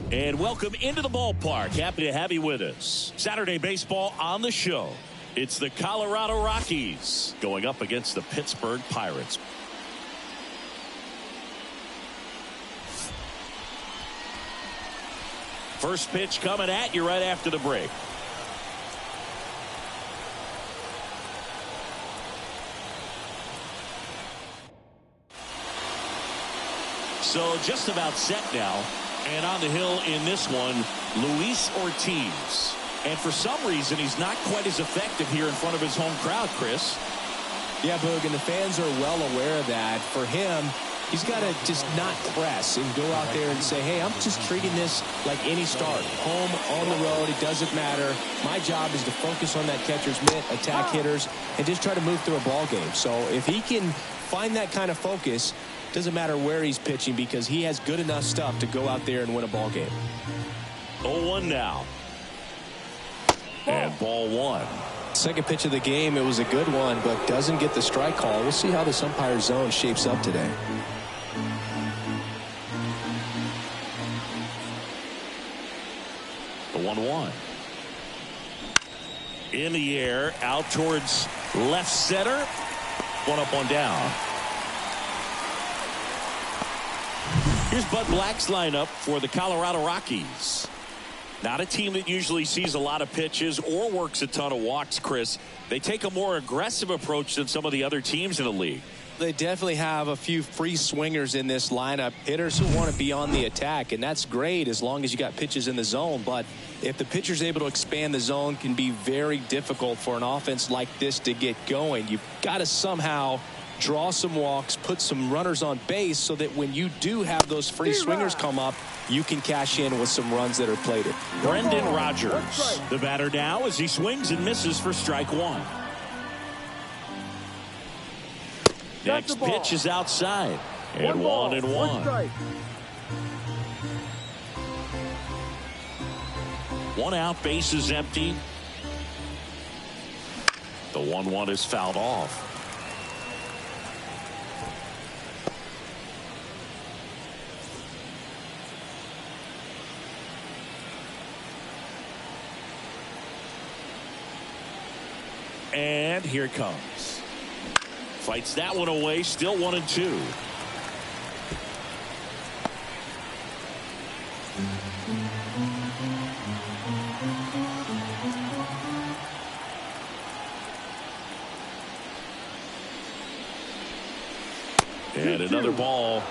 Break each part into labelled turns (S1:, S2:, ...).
S1: And welcome into the ballpark. Happy to have you with us. Saturday baseball on the show. It's the Colorado Rockies going up against the Pittsburgh Pirates. First pitch coming at you right after the break. So just about set now. And on the hill in this one, Luis Ortiz. And for some reason, he's not quite as effective here in front of his home crowd, Chris.
S2: Yeah, Boog, and the fans are well aware of that. For him, he's got to just not press and go out there and say, hey, I'm just treating this like any start. Home, on the road, it doesn't matter. My job is to focus on that catcher's mitt, attack hitters, and just try to move through a ball game. So if he can find that kind of focus, doesn't matter where he's pitching because he has good enough stuff to go out there and win a ball game.
S1: 0-1 now. And ball one.
S2: Second pitch of the game, it was a good one, but doesn't get the strike call. We'll see how this umpire zone shapes up today.
S1: The 1-1. In the air, out towards left center. One up, one down. Here's Bud Black's lineup for the Colorado Rockies. Not a team that usually sees a lot of pitches or works a ton of walks, Chris. They take a more aggressive approach than some of the other teams in the league.
S2: They definitely have a few free swingers in this lineup. Hitters who want to be on the attack, and that's great as long as you got pitches in the zone. But if the pitcher's able to expand the zone, can be very difficult for an offense like this to get going. You've got to somehow draw some walks, put some runners on base so that when you do have those free swingers come up, you can cash in with some runs that are plated.
S1: Brendan Rodgers, the batter now as he swings and misses for strike one. Next pitch is outside. And 1-1. One out, base is empty. The 1-1 is fouled off. And here it comes. Fights that one away. Still 1-2. And another ball.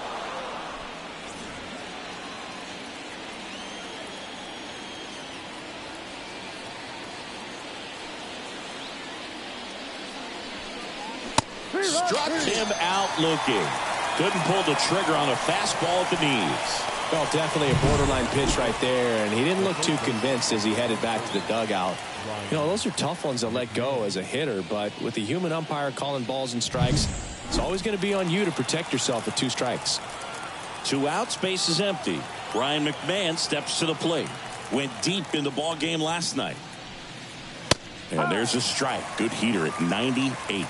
S1: Struck him out looking. Couldn't pull the trigger on a fastball at the knees.
S2: Well, definitely a borderline pitch right there, and he didn't look too convinced as he headed back to the dugout. You know, those are tough ones to let go as a hitter, but with the human umpire calling balls and strikes, it's always going to be on you to protect yourself with 2 strikes.
S1: 2 outs, base is empty. Brian McMahon steps to the plate. Went deep in the ball game last night. And there's a strike. Good heater at 98.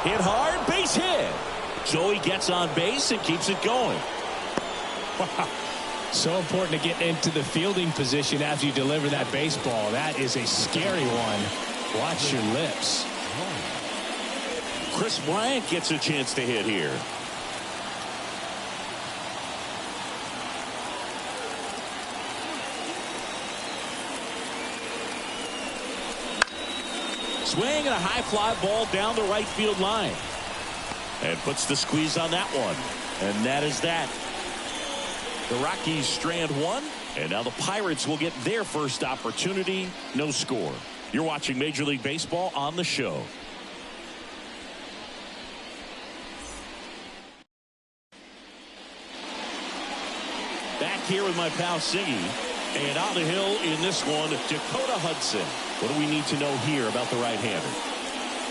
S1: Hit hard, base hit. So he gets on base and keeps it going.
S3: Wow. So important to get into the fielding position after you deliver that baseball. That is a scary one. Watch your lips.
S1: Chris Bryant gets a chance to hit here. Swing and a high fly ball down the right field line. And puts the squeeze on that one. And that is that. The Rockies strand one. And now the Pirates will get their first opportunity. No score. You're watching Major League Baseball on the show. Back here with my pal Siggy. And on the hill in this one, Dakota Hudson. What do we need to know here about the right-hander?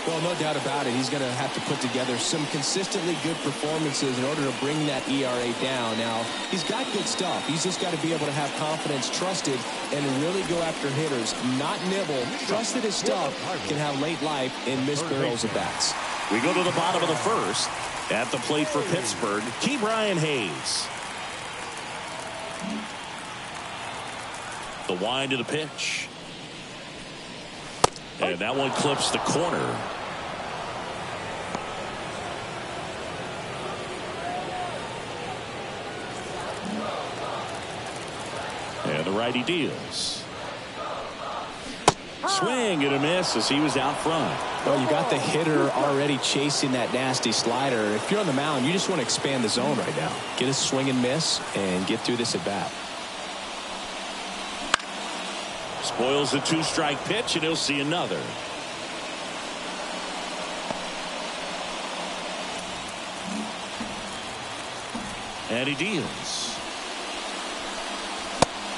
S2: Well, no doubt about it. He's going to have to put together some consistently good performances in order to bring that ERA down. Now, he's got good stuff. He's just got to be able to have confidence, trusted, and really go after hitters, not nibble. Trust that his stuff can have late life and miss barrels of bats.
S1: We go to the bottom of the first. At the plate for Pittsburgh, Brian Hayes. The wind of the pitch. And that one clips the corner. And the righty deals. Swing and a miss as he was out front.
S2: Well, you got the hitter already chasing that nasty slider. If you're on the mound, you just want to expand the zone right now. Get a swing and miss and get through this at bat.
S1: Spoils the 2-strike pitch, and he'll see another. And he deals.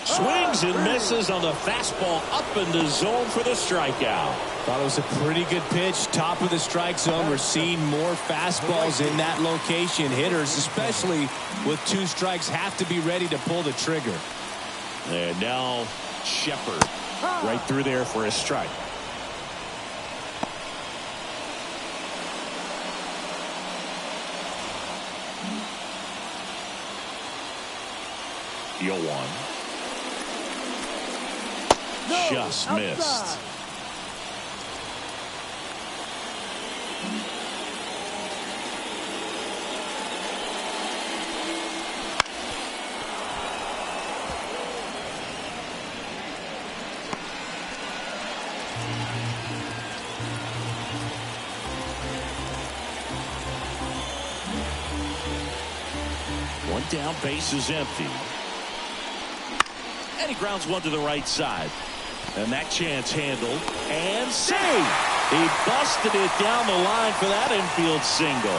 S1: Swings and misses on the fastball up in the zone for the strikeout.
S2: Thought it was a pretty good pitch. Top of the strike zone. We're seeing more fastballs in that location. Hitters, especially with 2 strikes, have to be ready to pull the trigger.
S1: And now Shepard right through there for a strike. Deal 1. Just missed. One down, base is empty. And he grounds one to the right side. And that chance handled and saved. He busted it down the line for that infield single.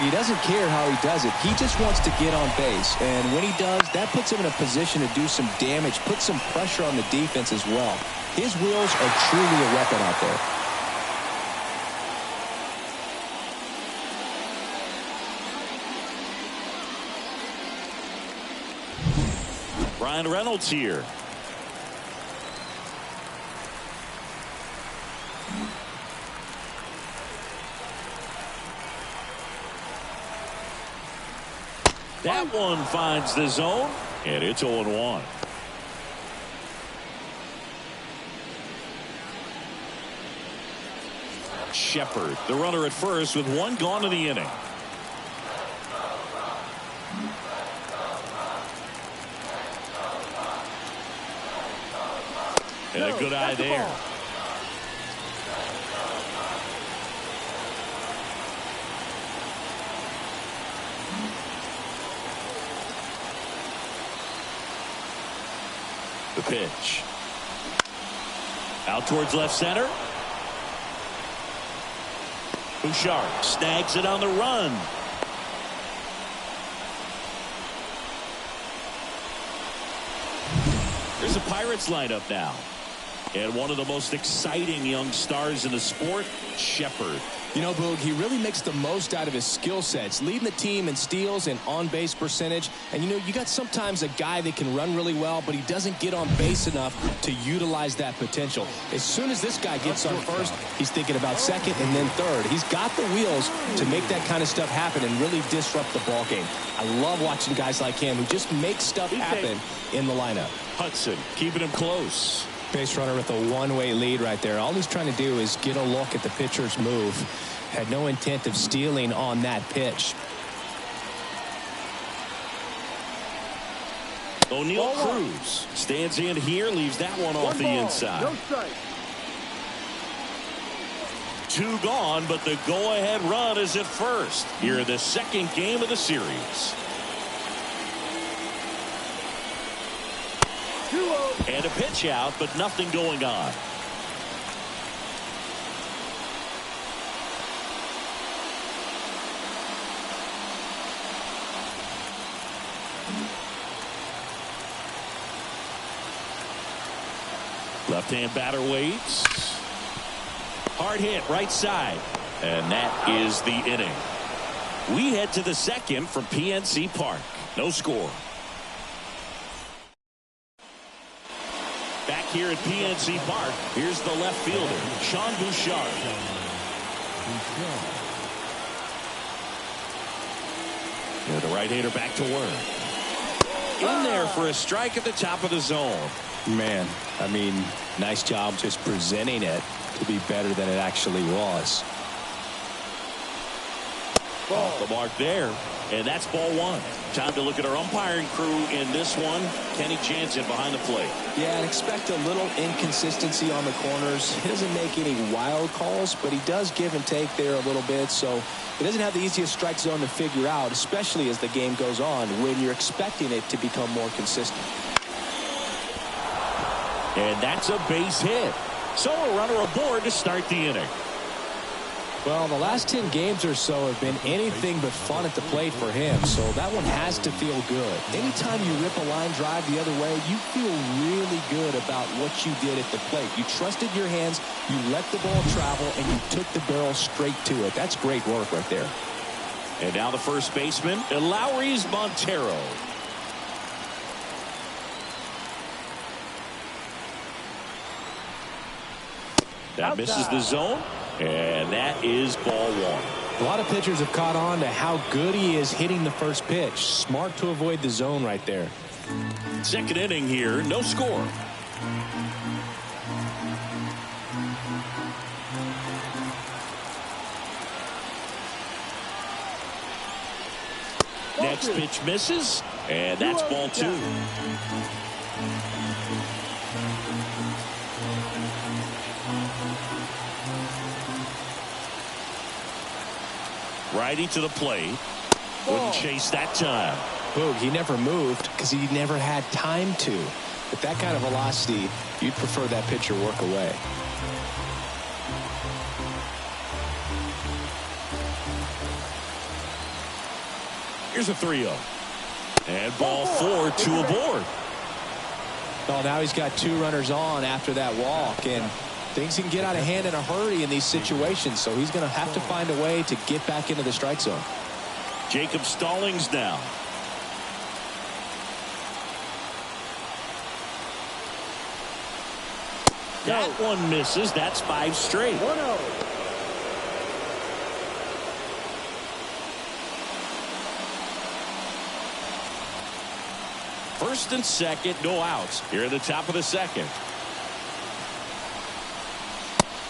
S2: He doesn't care how he does it. He just wants to get on base. And when he does, that puts him in a position to do some damage, put some pressure on the defense as well. His wheels are truly a weapon out there.
S1: Ryan Reynolds here. That one finds the zone, and it's 0-1. Shepard, the runner at first, with one gone in the inning. And a good eye there. The pitch. Out towards left center. Bouchard snags it on the run. Here's the Pirates lineup now. And one of the most exciting young stars in the sport, Shepard.
S2: You know, Boog, he really makes the most out of his skill sets, leading the team in steals and on-base percentage. And, you know, you got sometimes a guy that can run really well, but he doesn't get on base enough to utilize that potential. As soon as this guy gets on first, he's thinking about second and then third. He's got the wheels to make that kind of stuff happen and really disrupt the ball game. I love watching guys like him who just make stuff happen in the lineup.
S1: Hudson keeping him close.
S2: Base runner with a one-way lead right there. All he's trying to do is get a look at the pitcher's move. Had no intent of stealing on that pitch.
S1: O'Neal Cruz stands in here, leaves that one off the inside.
S4: No strike.
S1: 2 gone, but the go-ahead run is at first here in the second game of the series. And a pitch out, but nothing going on. Left-hand batter waits. Hard hit right side. And that is the inning. We head to the second from PNC Park. No score. Back here at PNC Park, here's the left fielder, Sean Bouchard. And the right-hander back to work. In there for a strike at the top of the zone.
S2: Man, I mean, nice job just presenting it to be better than it actually was.
S1: Off the mark there, and that's ball one. Time to look at our umpiring crew in this one. Kenny Jansen behind the plate.
S2: Yeah, and expect a little inconsistency on the corners. He doesn't make any wild calls, but he does give and take there a little bit, so he doesn't have the easiest strike zone to figure out, especially as the game goes on when you're expecting it to become more consistent.
S1: And that's a base hit. So a runner aboard to start the inning.
S2: Well, the last 10 games or so have been anything but fun at the plate for him, so that one has to feel good. Anytime you rip a line drive the other way, you feel really good about what you did at the plate. You trusted your hands, you let the ball travel, and you took the barrel straight to it. That's great work right there.
S1: And now the first baseman, Lowry's Montero. That misses the zone. And that is ball one.
S2: A lot of pitchers have caught on to how good he is hitting the first pitch. Smart to avoid the zone right there.
S1: Second inning here, no score. Next pitch misses, and that's ball two. Righty to the plate. Wouldn't chase that time.
S2: Boog, he never moved because he never had time to. With that kind of velocity, you'd prefer that pitcher work away.
S1: Here's a 3-0. And ball four, two aboard.
S2: Well, now he's got two runners on after that walk, and things can get out of hand in a hurry in these situations, so he's going to have to find a way to get back into the strike zone.
S1: Jacob Stallings now. That one misses. That's 5 straight.
S4: 1-0.
S1: First and second, no outs. Here at the top of the second.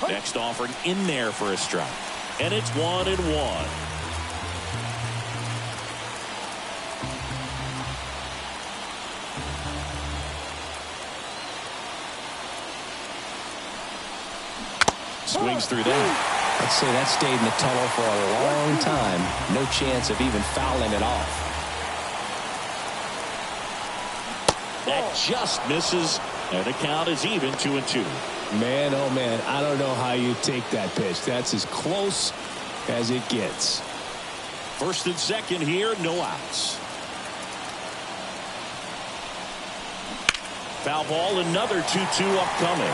S1: Next offering in there for a strike. And it's 1-1. Swings through that.
S2: I'd say that stayed in the tunnel for a long time. No chance of even fouling it off.
S1: That just misses, and the count is even 2-2.
S3: Man, oh man, I don't know how you take that pitch. That's as close as it gets.
S1: First and second here, no outs. Foul ball, another 2-2 upcoming.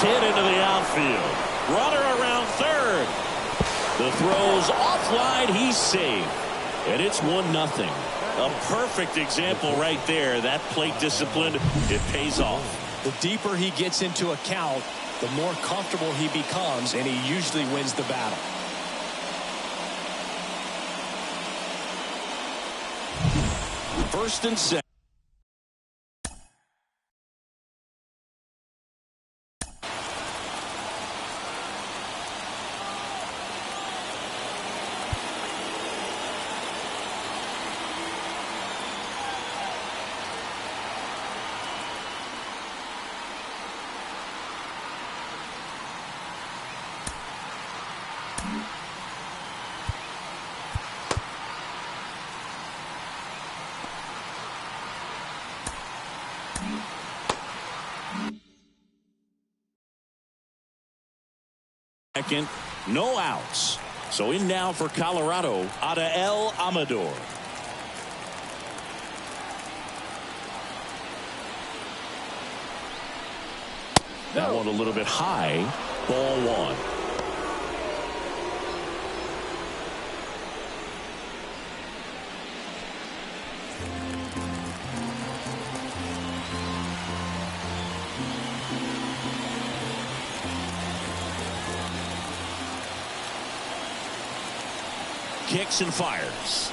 S1: Hit into the outfield. Runner around third. The throw's offline. He's safe. And it's 1-0. A perfect example right there. That plate discipline, it pays off.
S2: The deeper he gets into a count, the more comfortable he becomes, and he usually wins the battle.
S1: First and second. Second, no outs. So in now for Colorado, Adael Amador. That one a little bit high. Ball one. Kicks and fires.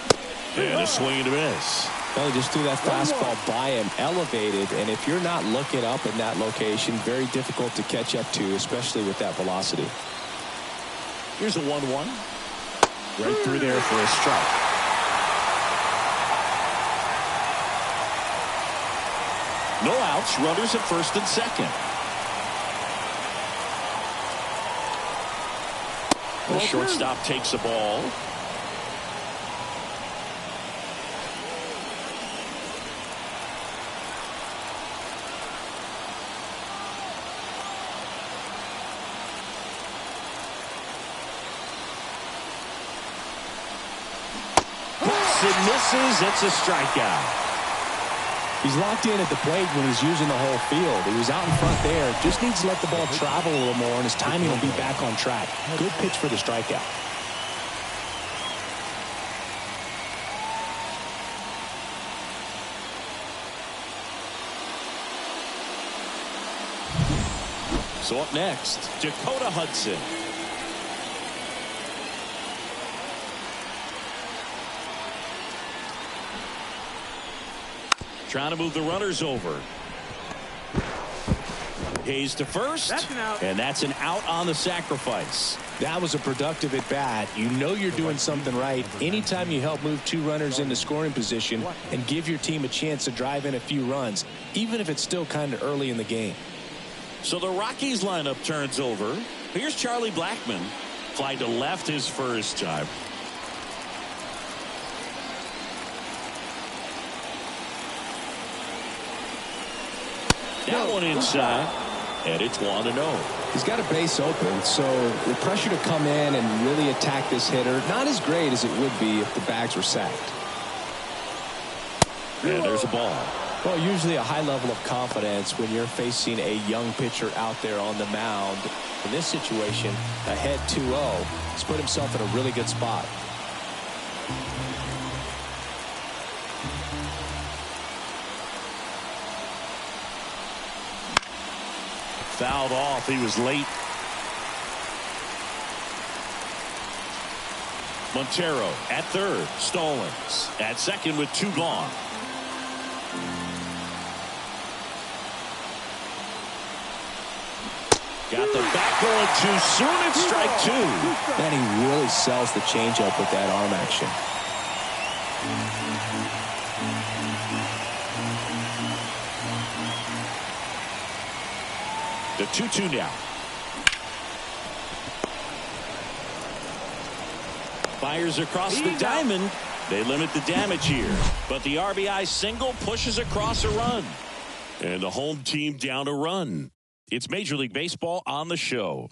S1: And a swing and a miss.
S2: Well, he just threw that fastball by him, elevated, and if you're not looking up in that location, very difficult to catch up to, especially with that velocity.
S1: Here's a 1-1. Right through there for a strike. No outs, runners at first and second. The shortstop takes the ball. It misses. It's a strikeout.
S2: He's locked in at the plate when he's using the whole field. He was out in front there. Just needs to let the ball travel a little more, and his timing will be back on track. Good pitch for the strikeout.
S1: So up next, Dakota Hudson. Trying to move the runners over. Hayes to first. And that's an out on the sacrifice.
S2: That was a productive at bat. You know you're doing something right anytime you help move two runners into scoring position and give your team a chance to drive in a few runs, even if it's still kind of early in the game.
S1: So the Rockies lineup turns over. Here's Charlie Blackmon. Fly to left his first time. That one inside, and it's 1-0.
S2: He's got a base open, so the pressure to come in and really attack this hitter, not as great as it would be if the bags were sacked.
S1: And there's a ball.
S2: Well, usually a high level of confidence when you're facing a young pitcher out there on the mound. In this situation, ahead 2-0, he's put himself in a really good spot.
S1: Fouled off. He was late. Montero at third. Stallings at second with 2 gone. Got the bat going too soon. It's strike 2.
S2: And he really sells the changeup with that arm action.
S1: The 2-2 now. Fires across the diamond. They limit the damage here. But the RBI single pushes across a run. And the home team down a run. It's Major League Baseball on the show.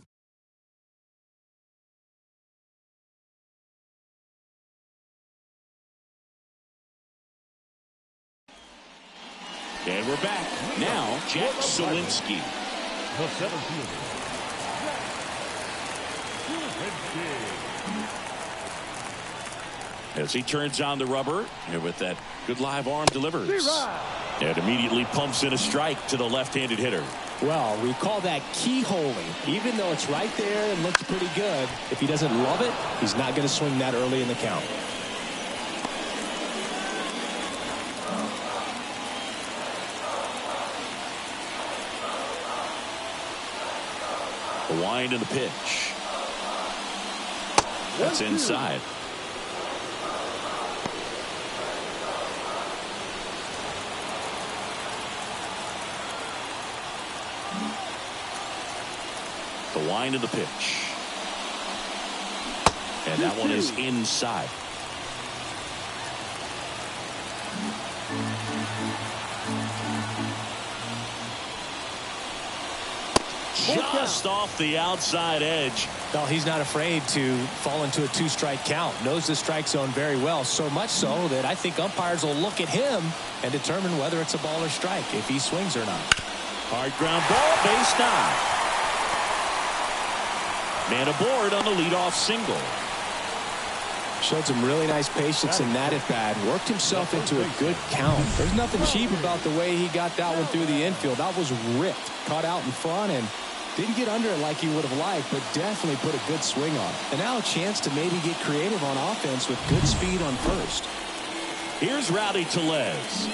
S1: And we're back. Now, Jack Suwinski.
S4: The center fielder,
S1: As he turns on the rubber, and with that good live arm delivers. And immediately pumps in a strike to the left-handed hitter.
S2: Well, we call that keyholing. Even though it's right there and looks pretty good, if he doesn't love it, he's not going to swing that early in the count.
S1: The wind and the pitch. That's inside. The wind and the pitch. And that one is inside. just off the outside edge.
S2: Well, he's not afraid to fall into a 2-strike count. Knows the strike zone very well, so much so that I think umpires will look at him and determine whether it's a ball or strike, if he swings or not.
S1: Hard ground ball, base knock. Man aboard on the leadoff single.
S2: Showed some really nice patience in that at bat. Worked himself into a good count. There's nothing cheap about the way he got that one through the infield. That was ripped. Caught out in front and didn't get under it like he would have liked, but definitely put a good swing on it. And now a chance to maybe get creative on offense with good speed on first.
S1: Here's Rowdy Tellez.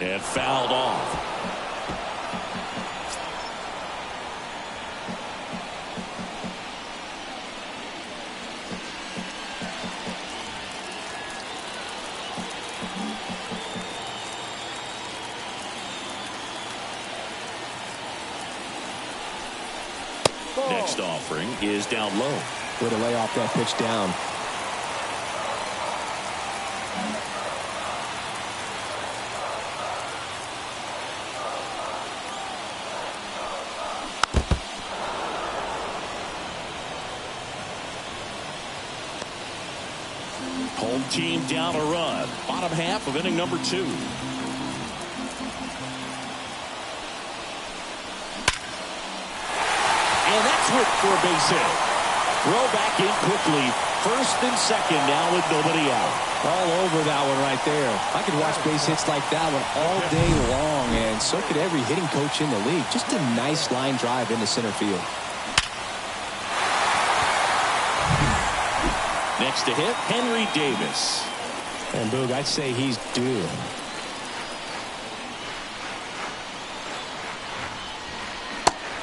S1: And fouled off. Next offering is down low.
S2: Way to lay off that pitch down.
S1: Home team down a run. Bottom half of inning number 2. And that's whipped for a base hit. Throw back in quickly. First and second now with nobody out.
S2: All over that one right there. I could watch base hits like that one all day long, and so could every hitting coach in the league. Just a nice line drive into center field.
S1: Next to hit, Henry Davis.
S2: And Boog, I'd say he's due.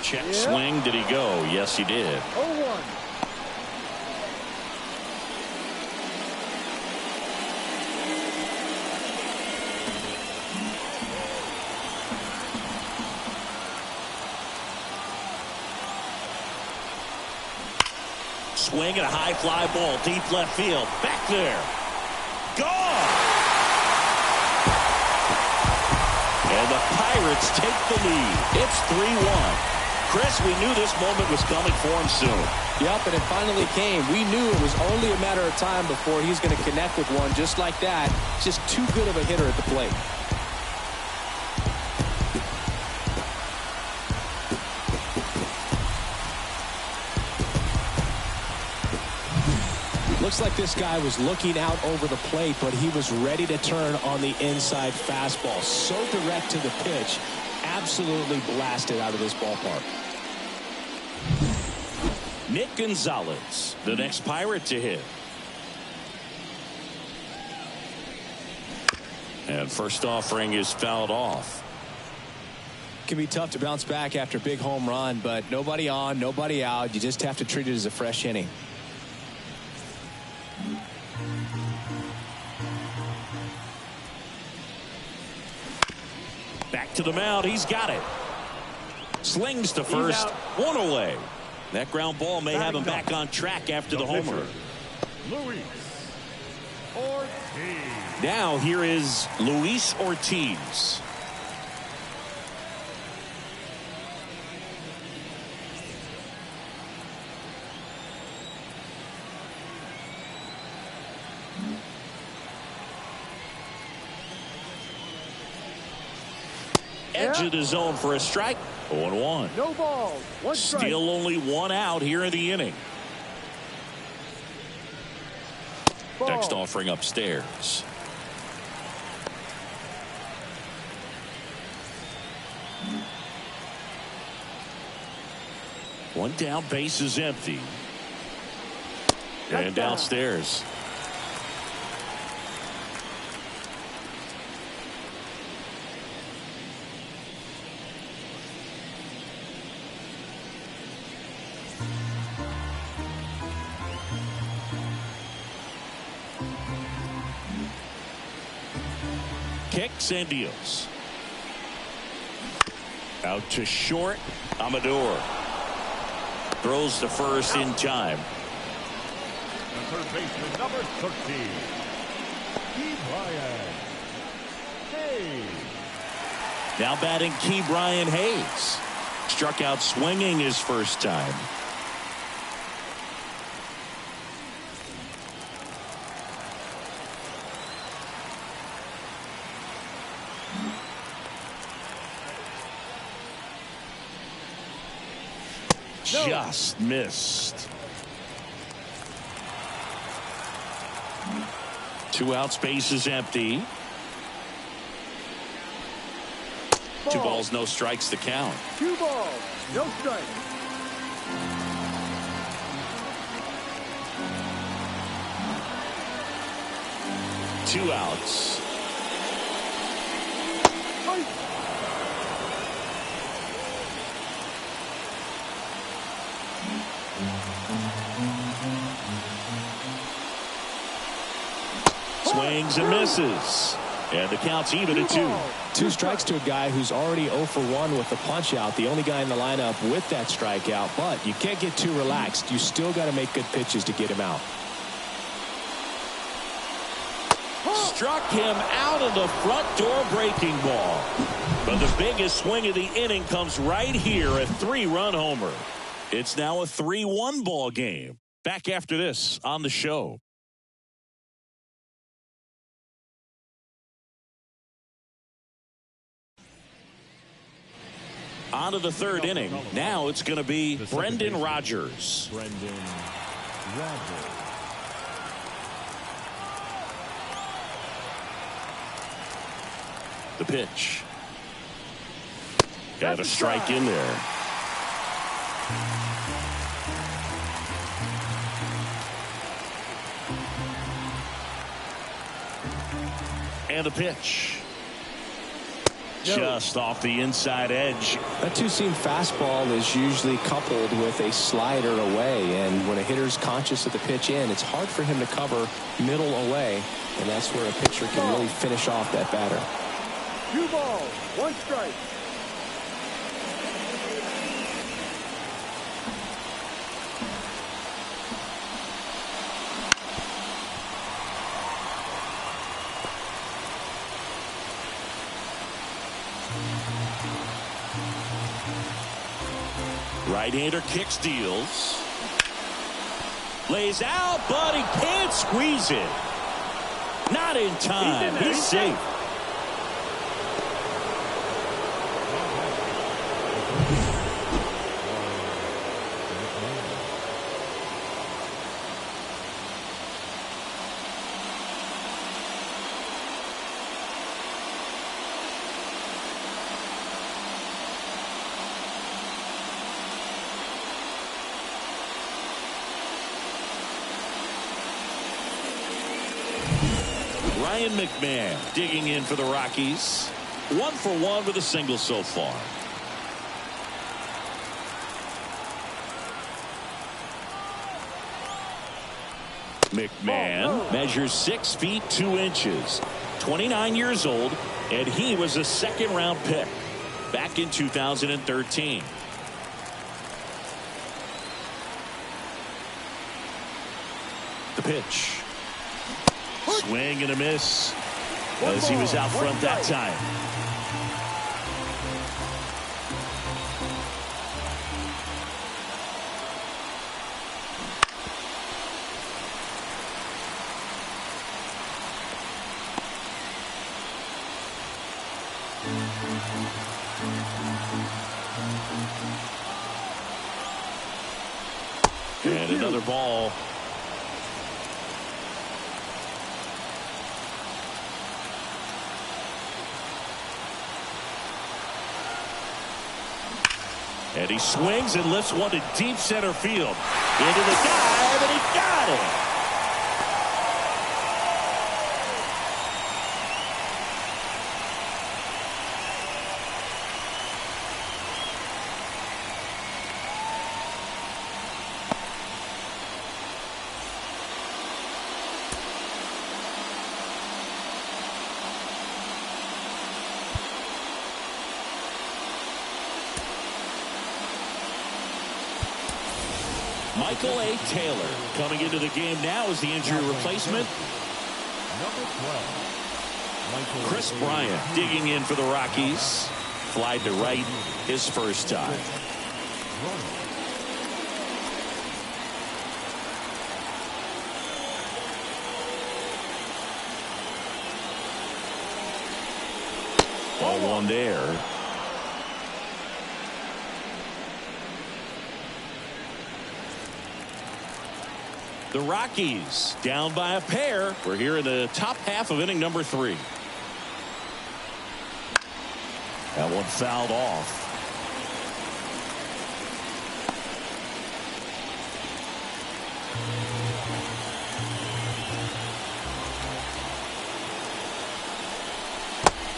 S1: Check swing. Did he go? Yes, he did.
S4: 0-1.
S1: Swing and a high fly ball deep left field. Back there. Gone. And the Pirates take the lead. It's 3-1. Chris, we knew this moment was coming for him soon.
S2: Yep, and it finally came. We knew it was only a matter of time before he's going to connect with one just like that. Just too good of a hitter at the plate. Looks like this guy was looking out over the plate, but he was ready to turn on the inside fastball. So direct to the pitch. Absolutely blasted out of this ballpark.
S1: Nick Gonzalez, the next Pirate to hit. And first offering is fouled off.
S2: Can be tough to bounce back after a big home run, but nobody on, nobody out. You just have to treat it as a fresh inning.
S1: Back to the mound. He's got it. Slings to first. One away. That ground ball may have him back on track after the homer.
S4: Luis Ortiz.
S1: Now here is Luis Ortiz. Edge of the zone for a strike. 0-1.
S4: No balls. One strike.
S1: Still only one out here in the inning.
S4: Ball.
S1: Next offering upstairs. One down, base is empty. And downstairs. Kicks and deals. Out to short. Amador throws to first in time.
S4: The third baseman, number 13. Hayes.
S1: Now batting Key Brian Hayes. Struck out swinging his first time. Just missed. 2 outs, base is empty. 2 balls, no strikes to count.
S4: 2 balls, no strikes.
S1: Two outs. Swings and misses. And the count's even at 2.
S2: 2 strikes to a guy who's already 0 for 1 with the punch out. The only guy in the lineup with that strikeout. But you can't get too relaxed. You still got to make good pitches to get him out.
S1: Struck him out of the front door breaking ball. But the biggest swing of the inning comes right here, a 3-run homer. It's now a 3-1 ball game. Back after this on the show. On to the 3rd inning. Now it's going to be Brendan Rodgers. The pitch. Got a strike in there. And the pitch. Just off the inside edge.
S2: That two-seam fastball is usually coupled with a slider away, and when a hitter's conscious of the pitch in, it's hard for him to cover middle away, and that's where a pitcher can really finish off that batter.
S4: 2 balls, 1 strike.
S1: Right-hander kicks, deals. Lays out, but he can't squeeze it. Not in time. He's safe. Ryan McMahon digging in for the Rockies. 1 for 1 with a single so far. McMahon measures 6 feet 2 inches. 29 years old, and he was a 2nd-round pick back in 2013. The pitch. Swing and a miss as he was out front that time. And another ball. And he swings and lifts one to deep center field. Into the dive, and he got it. Michael A. Taylor coming into the game now as the injury replacement.
S4: Number 12.
S1: Chris Bryant digging in for the Rockies. Flied to right his first time. Ball one there. The Rockies down by a pair. We're here in the top half of inning number 3. That one fouled off.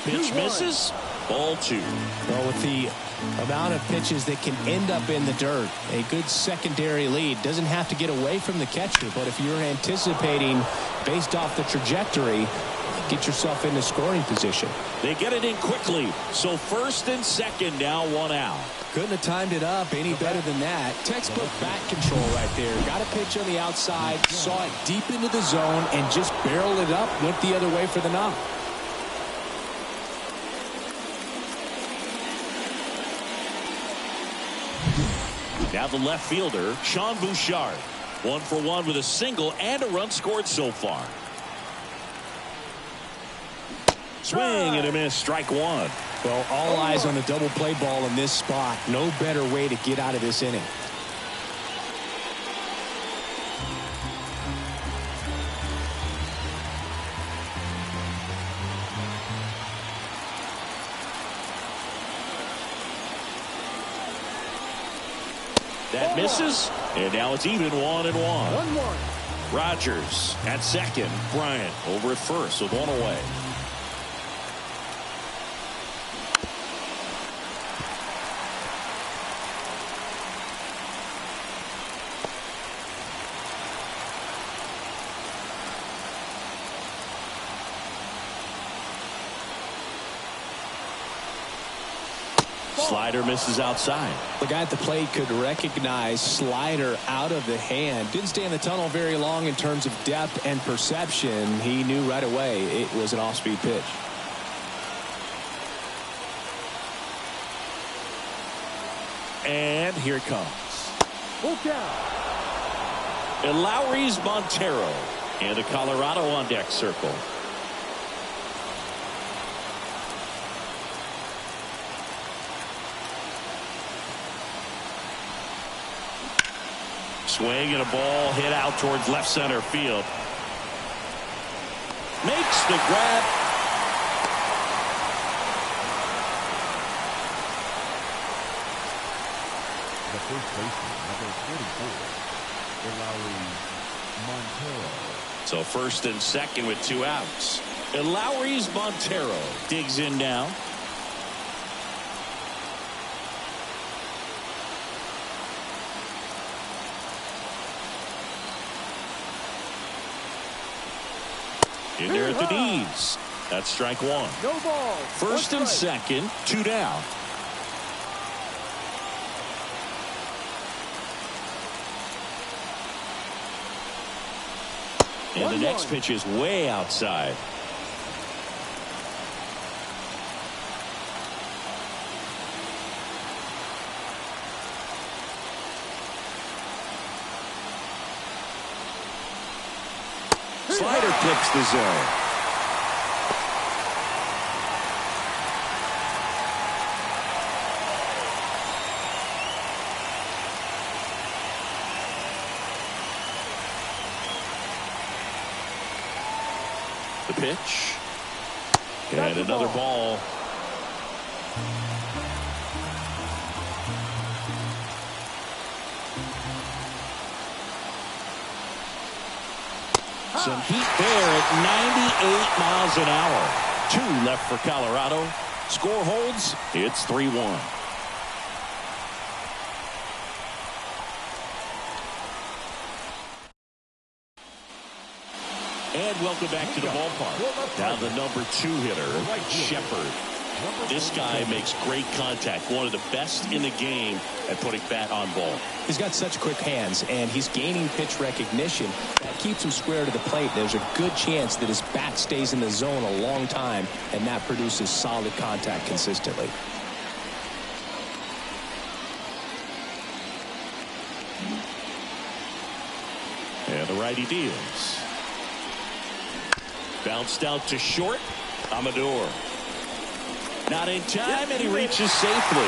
S1: Pitch misses. Ball 2.
S2: Well, with the amount of pitches that can end up in the dirt, a good secondary lead doesn't have to get away from the catcher, but if you're anticipating based off the trajectory, get yourself into scoring position.
S1: They get it in quickly, so first and second, now 1 out.
S2: Couldn't have timed it up any better than that. Textbook bat control right there. Got a pitch on the outside, saw it deep into the zone, and just barreled it up, went the other way for the knock.
S1: Now the left fielder, Sean Bouchard. 1 for 1 with a single and a run scored so far. Swing and a miss. Strike 1.
S2: Well, all eyes on the double play ball in this spot. No better way to get out of this inning.
S1: That misses, and now it's even 1-1.
S4: 1-1.
S1: Rogers at second. Bryant over at first with 1 away. Slider misses outside.
S2: The guy at the plate could recognize slider out of the hand. Didn't stay in the tunnel very long in terms of depth and perception. He knew right away it was an off-speed pitch.
S1: And here it comes.
S4: Full count.
S1: And Lowry's Montero. And a Colorado on deck circle. Swing and a ball hit out towards left center field. Makes the grab.
S5: The first baseman, number 44, Lowry Montero.
S1: So first and second with 2 outs. And Lowry's Montero digs in now. In there at the knees. That's strike 1.
S4: No ball.
S1: First and second, 2 down. And the next pitch is way outside. Slider clips the zone. The pitch. And another ball. Some heat there at 98 miles an hour. 2 left for Colorado. Score holds. It's 3-1. And welcome back to the ballpark. Now the number 2 hitter, Shepard. This guy makes great contact. One of the best in the game at putting bat on ball.
S2: He's got such quick hands, and he's gaining pitch recognition that keeps him square to the plate. There's a good chance that his bat stays in the zone a long time, and that produces solid contact consistently.
S1: And the righty deals. Bounced out to short. Amador. Not in time, and he reaches safely.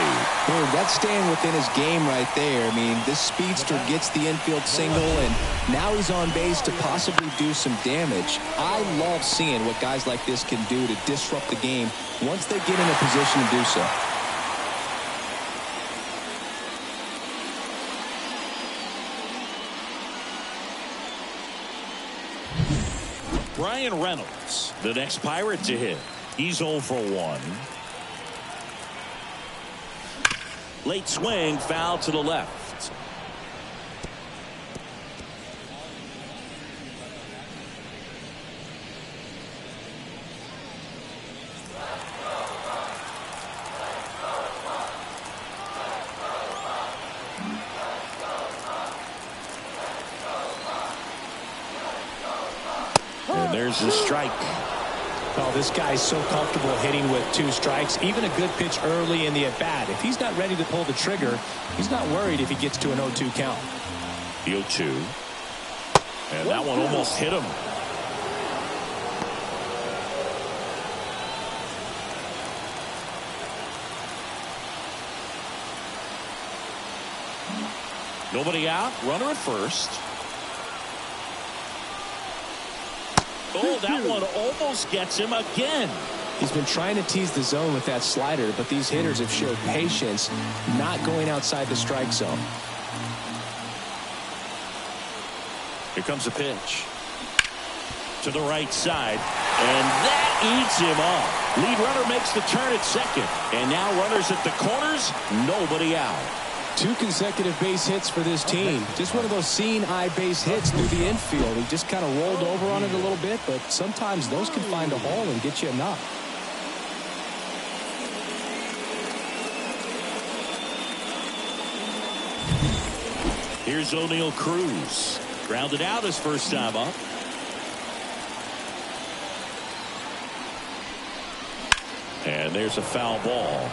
S2: Boy, that's staying within his game right there. I mean, this speedster gets the infield single, and now he's on base to possibly do some damage. I love seeing what guys like this can do to disrupt the game once they get in a position to do so.
S1: Brian Reynolds, the next Pirate to hit. He's 0 for 1. Late swing, foul to the left. And there's the strike.
S2: Oh, this guy's so comfortable hitting with 2 strikes. Even a good pitch early in the at-bat. If he's not ready to pull the trigger, he's not worried if he gets to an 0-2 count.
S1: The 0-2. And that one almost hit him. Nobody out. Runner at first. Oh, that one almost gets him again.
S2: He's been trying to tease the zone with that slider, but these hitters have showed patience, not going outside the strike zone.
S1: Here comes a pitch. To the right side. And that eats him up. Lead runner makes the turn at second. And now runners at the corners. Nobody out.
S2: 2 consecutive base hits for this team. Just one of those seeing eye base hits through the infield. He just kind of rolled over on it a little bit, but sometimes those can find a hole and get you a knock.
S1: Here's O'Neal Cruz. Grounded out his first time up. And there's a foul ball.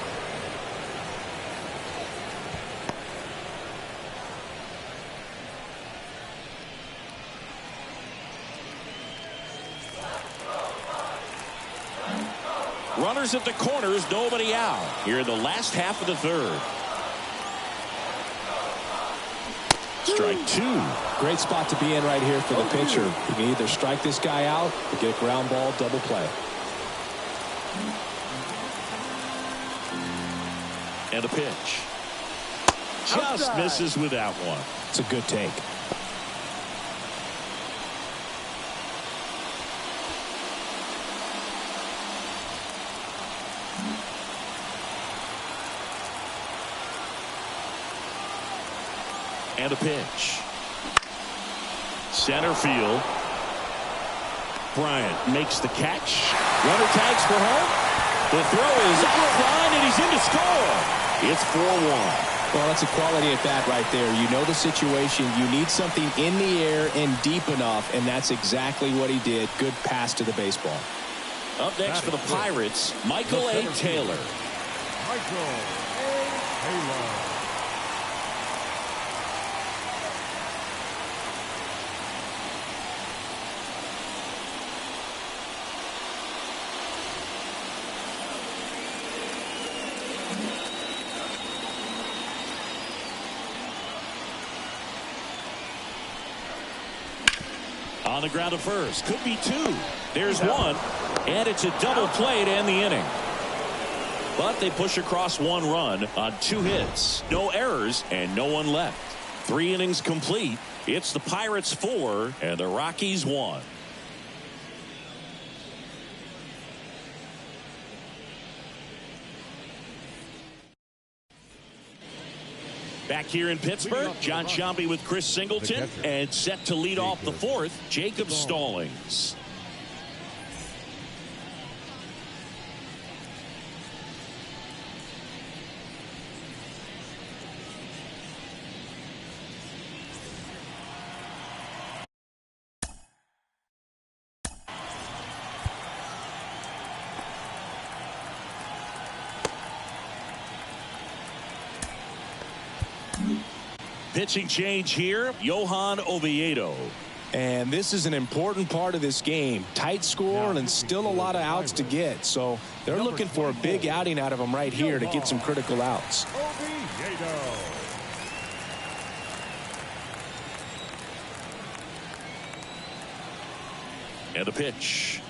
S1: Runners at the corners, nobody out. Here in the last half of the third. Strike 2.
S2: Great spot to be in right here for the pitcher. You can either strike this guy out or get a ground ball double play.
S1: And a pitch. Just misses with that one.
S2: It's a good take.
S1: And a pitch. Center field. Bryant makes the catch. Runner tags for home. The throw is offline, and he's in to score. It's 4-1.
S2: Well, that's a quality at bat right there. You know the situation. You need something in the air and deep enough, and that's exactly what he did. Good pass to the baseball.
S1: Up next for the Pirates, Michael A. Taylor.
S5: Michael A. Taylor.
S1: On the ground at first. Could be 2. There's 1. And it's a double play to end the inning. But they push across 1 run on 2 hits. No errors and no one left. 3 innings complete. It's the Pirates 4 and the Rockies 1. Back here in Pittsburgh, John Sciambi with Chris Singleton, and set to lead off the 4th, Jacob Stallings. Pitching change here, Johan Oviedo.
S2: And this is an important part of this game. Tight score and still a lot of outs to get. So they're looking for a big outing out of him right here to get some critical outs.
S5: Oviedo.
S1: And the pitch.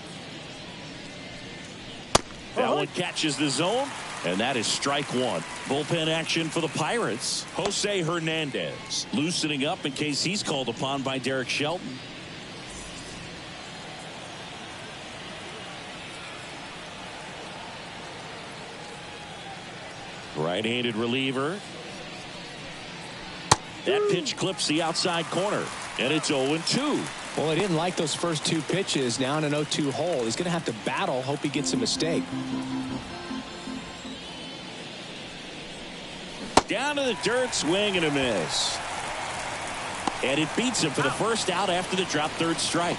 S1: That one catches the zone, and that is strike one. Bullpen action for the Pirates. Jose Hernandez loosening up in case he's called upon by Derek Shelton. Right-handed reliever. That pitch clips the outside corner, and it's 0-2.
S2: Well, he didn't like those first two pitches. Now in an 0-2 hole. He's going to have to battle. Hope he gets a mistake.
S1: Down to the dirt, swing and a miss. And it beats him for the first out after the drop third strike.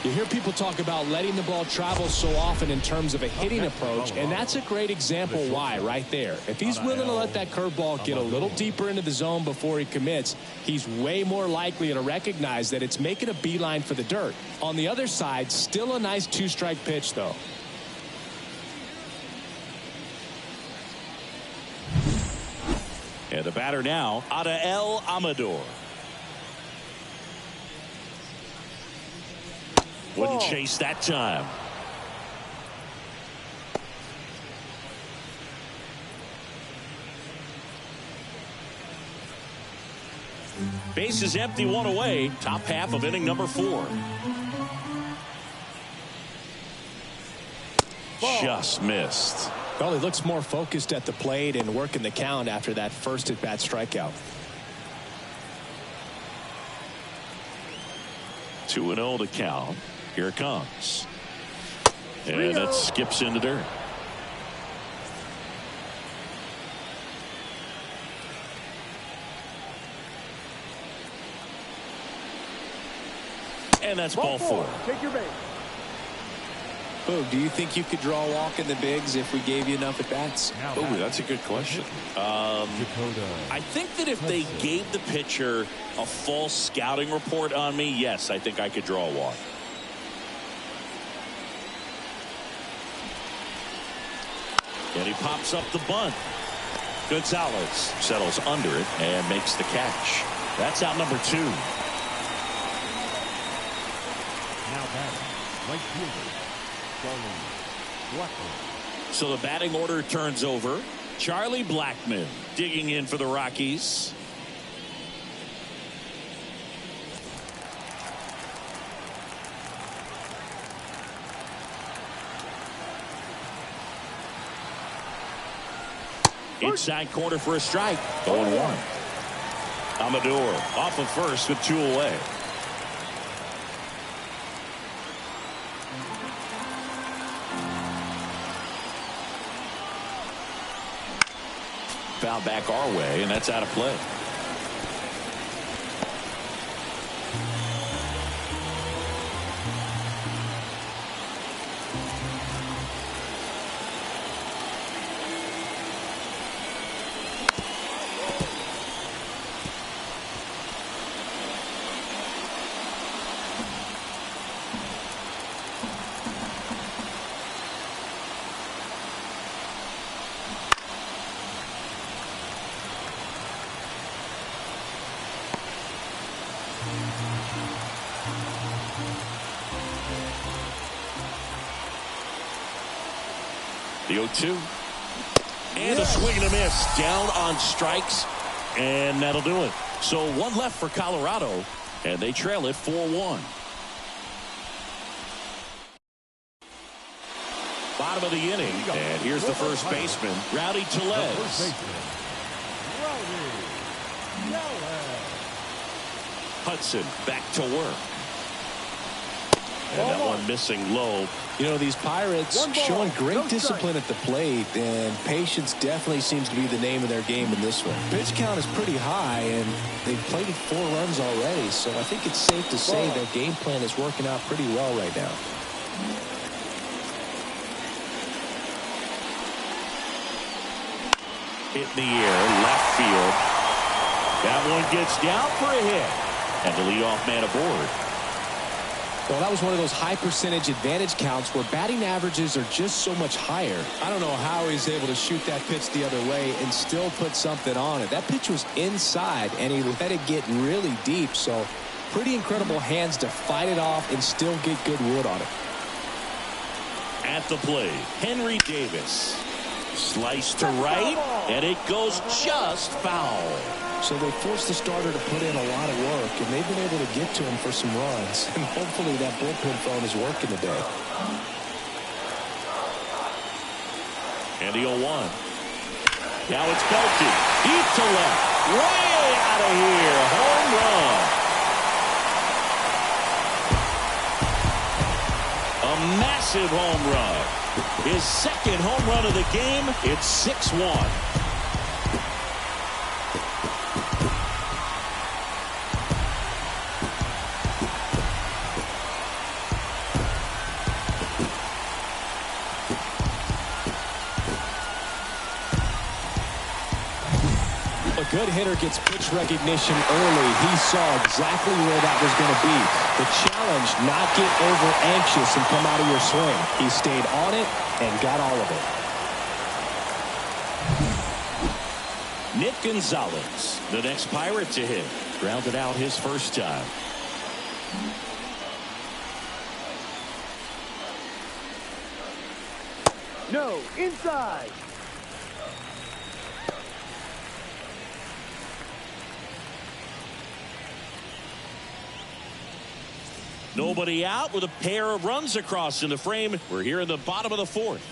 S2: You hear people talk about letting the ball travel so often in terms of a hitting approach, and that's a great example why right there. If he's willing to let that curveball get a little deeper into the zone before he commits, he's way more likely to recognize that it's making a beeline for the dirt. On the other side, still a nice two-strike pitch, though.
S1: And the batter now, Adael Amador. Wouldn't chase that time. Base is empty, one away. Top half of inning number 4. Just missed.
S2: Well, he looks more focused at the plate and working the count after that first at-bat strikeout.
S1: 2-0 to count. Here it comes. And that skips in the dirt. And that's ball 4.
S4: Take your base.
S2: Oh, do you think you could draw a walk in the bigs if we gave you enough at-bats?
S1: Oh, that's a good question. I think that if they gave the pitcher a false scouting report on me, yes, I think I could draw a walk. And he pops up the bunt. Gonzalez settles under it and makes the catch. That's out number 2.
S5: Now batting, right fielder, Charlie Blackman.
S1: So the batting order turns over. Charlie Blackman digging in for the Rockies. Inside corner for a strike. 0-1. Amador off of first with 2 away. Foul back our way, and that's out of play. The 0-2. And a swing and a miss. Down on strikes. And that'll do it. So 1 left for Colorado. And they trail it 4-1. Bottom of the inning. And here's the first baseman, Rowdy Tellez. Hudson back to work. And that one missing low.
S2: You know, these Pirates showing great discipline at the plate, and patience definitely seems to be the name of their game in this one. Pitch count is pretty high, and they've played 4 runs already, so I think it's safe to say their game plan is working out pretty well right now.
S1: Hit in the air, left field. That one gets down for a hit. And the leadoff man aboard.
S2: Well, that was one of those high percentage advantage counts where batting averages are just so much higher. I don't know how he's able to shoot that pitch the other way and still put something on it. That pitch was inside, and he let it get really deep. So pretty incredible hands to fight it off and still get good wood on it.
S1: At the plate, Henry Davis. Slice to right, and it goes just foul.
S2: So they forced the starter to put in a lot of work, and they've been able to get to him for some runs. And hopefully that bullpen phone is working today.
S1: And the 0-1. Now it's belted. Deep to left. Way out of here. Home run. A massive home run. His second home run of the game. It's 6-1.
S2: A good hitter gets pitch recognition early. He saw exactly where that was going to be. The challenge, not get over anxious and come out of your swing. He stayed on it and got all of it.
S1: Nick Gonzalez, the next Pirate to hit. Grounded out his first time.
S4: No, inside.
S1: Nobody out with a pair of runs across in the frame. We're here in the bottom of the fourth.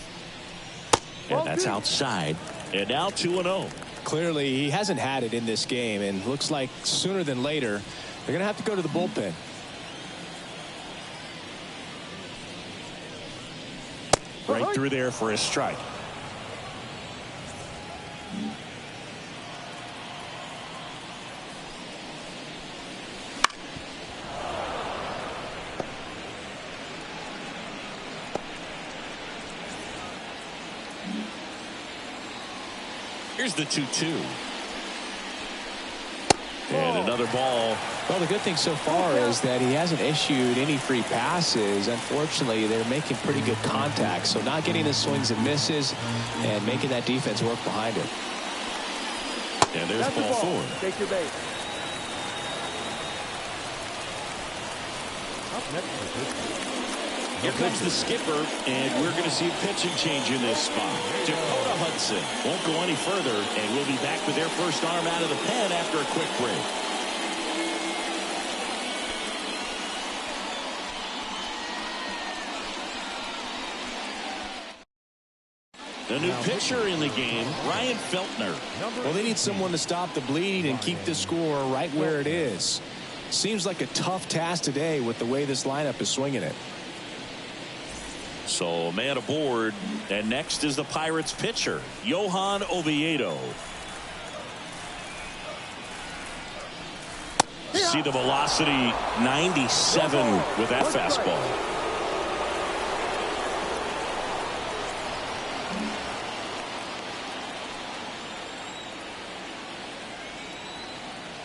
S1: And that's outside. And now 2-0.
S2: Clearly, he hasn't had it in this game, and looks like sooner than later, they're going to have to go to the bullpen.
S1: Right through there for a strike. Here's the 2-2. And another ball.
S2: Well, the good thing so far is that he hasn't issued any free passes. Unfortunately, they're making pretty good contact. So not getting the swings and misses and making that defense work behind him.
S1: And there's ball 4.
S4: Take your base.
S5: Up next for Pittsburgh.
S1: Here comes the skipper, and we're going to see a pitching change in this spot. Dakota Hudson won't go any further, and we'll be back with their first arm out of the pen after a quick break. The new pitcher in the game, Ryan Feltner.
S2: Well, they need someone to stop the bleeding and keep the score right where it is. Seems like a tough task today with the way this lineup is swinging it.
S1: So, man aboard, and next is the Pirates pitcher, Johan Oviedo. See the velocity, 97 with that fastball.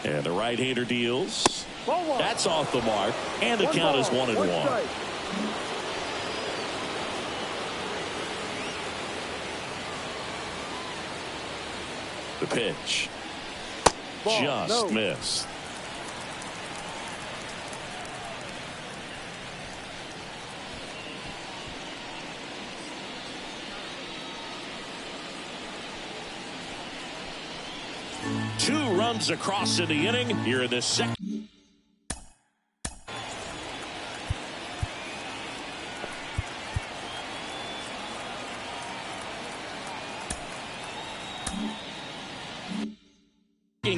S1: And the right-hander deals. That's off the mark, and the count is 1-1. The pitch. Just missed. Two runs across in the inning here in this second.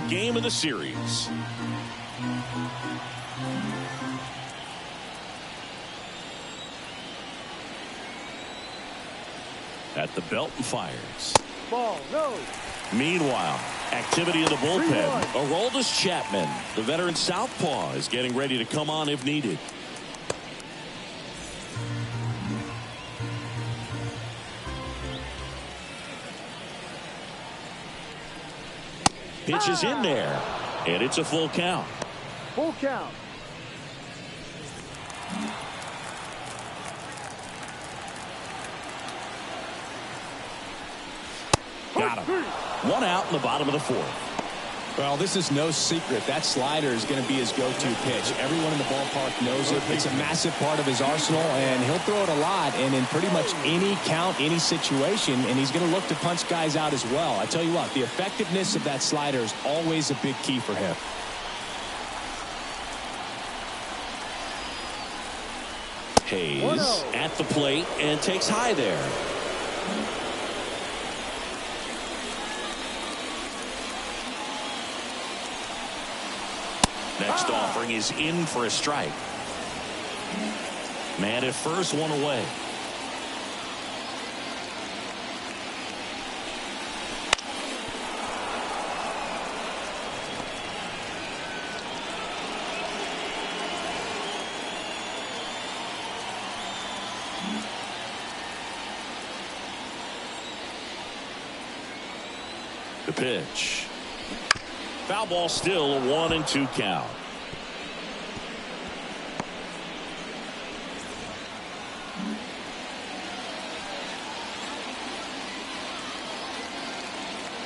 S1: Game of the series. At the belt and fires.
S4: Ball, no.
S1: Meanwhile, activity in the bullpen. Aroldis Chapman, the veteran southpaw, is getting ready to come on if needed. Pitch is in there. And it's a full count.
S4: Full count.
S1: Got him. One out in the bottom of the fourth.
S2: Well, this is no secret. That slider is going to be his go-to pitch. Everyone in the ballpark knows it. It's a massive part of his arsenal, and he'll throw it a lot and in pretty much any count, any situation, and he's going to look to punch guys out as well. I tell you what, the effectiveness of that slider is always a big key for him.
S1: Hayes at the plate and takes high there. Next offering is in for a strike. Man at first, one away. The pitch. Foul ball, still a 1-2 count.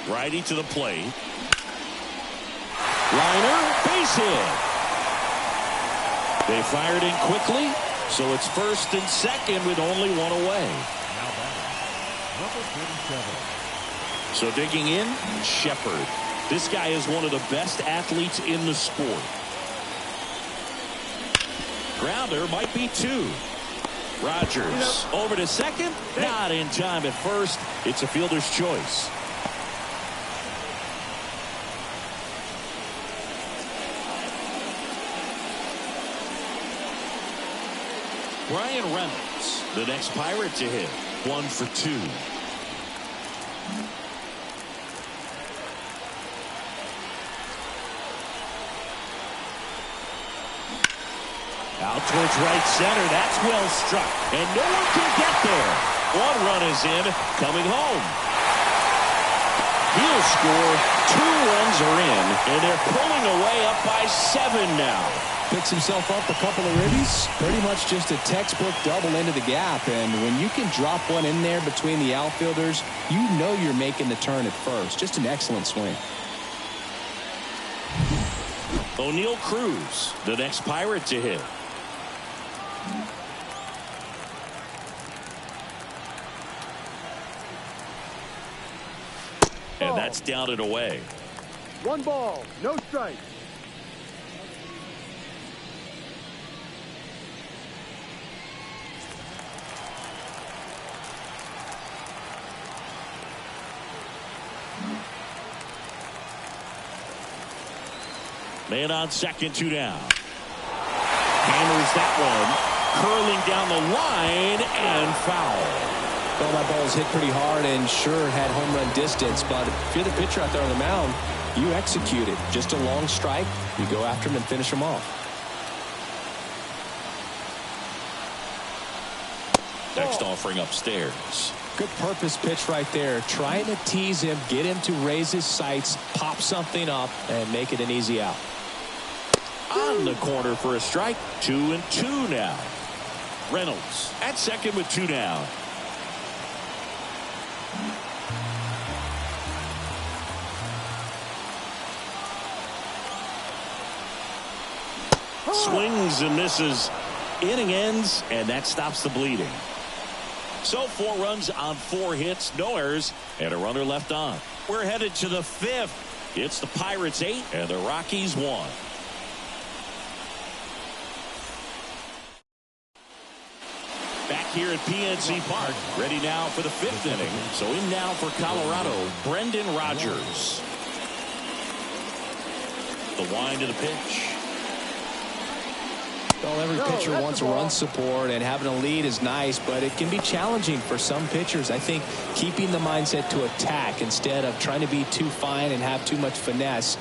S1: Righty to the plate. Liner, base hit. They fired in quickly, so it's first and second with only one away.
S5: Now batting, number 37.
S1: So digging in, Shepard. This guy is one of the best athletes in the sport. Grounder might be two. Rogers over to second. Not in time at first. It's a fielder's choice. Brian Reynolds, the next Pirate to hit. 1 for 2. Out towards right center. That's well struck. And no one can get there. One run is in. Coming home. He'll score. 2 runs are in. And they're pulling away up by 7 now.
S2: Picks himself up a couple of ribbies. Pretty much just a textbook double into the gap. And when you can drop one in there between the outfielders, you know you're making the turn at first. Just an excellent swing.
S1: O'Neal Cruz, the next Pirate to hit. And that's down and away.
S4: 1 ball, no strike.
S1: Man on second, 2 down. Hammers that one. Curling down the line and foul.
S2: Well, that ball was hit pretty hard and sure had home run distance, but if you're the pitcher out there on the mound, you execute it. Just a long strike. You go after him and finish him off.
S1: Next offering upstairs.
S2: Good purpose pitch right there. Trying to tease him, get him to raise his sights, pop something up, and make it an easy out.
S1: On the corner for a strike. 2-2 now. Reynolds at second with 2 down. Swings and misses. Inning ends, and that stops the bleeding. So 4 runs on 4 hits, no errors, and a runner left on. We're headed to the 5th. It's the Pirates 8 and the Rockies 1. Back here at PNC Park, ready now for the 5th inning. So in now for Colorado, Brendan Rodgers. The wind of the pitch.
S2: Well, every pitcher wants run support, and having a lead is nice, but it can be challenging for some pitchers. I think keeping the mindset to attack instead of trying to be too fine and have too much finesse,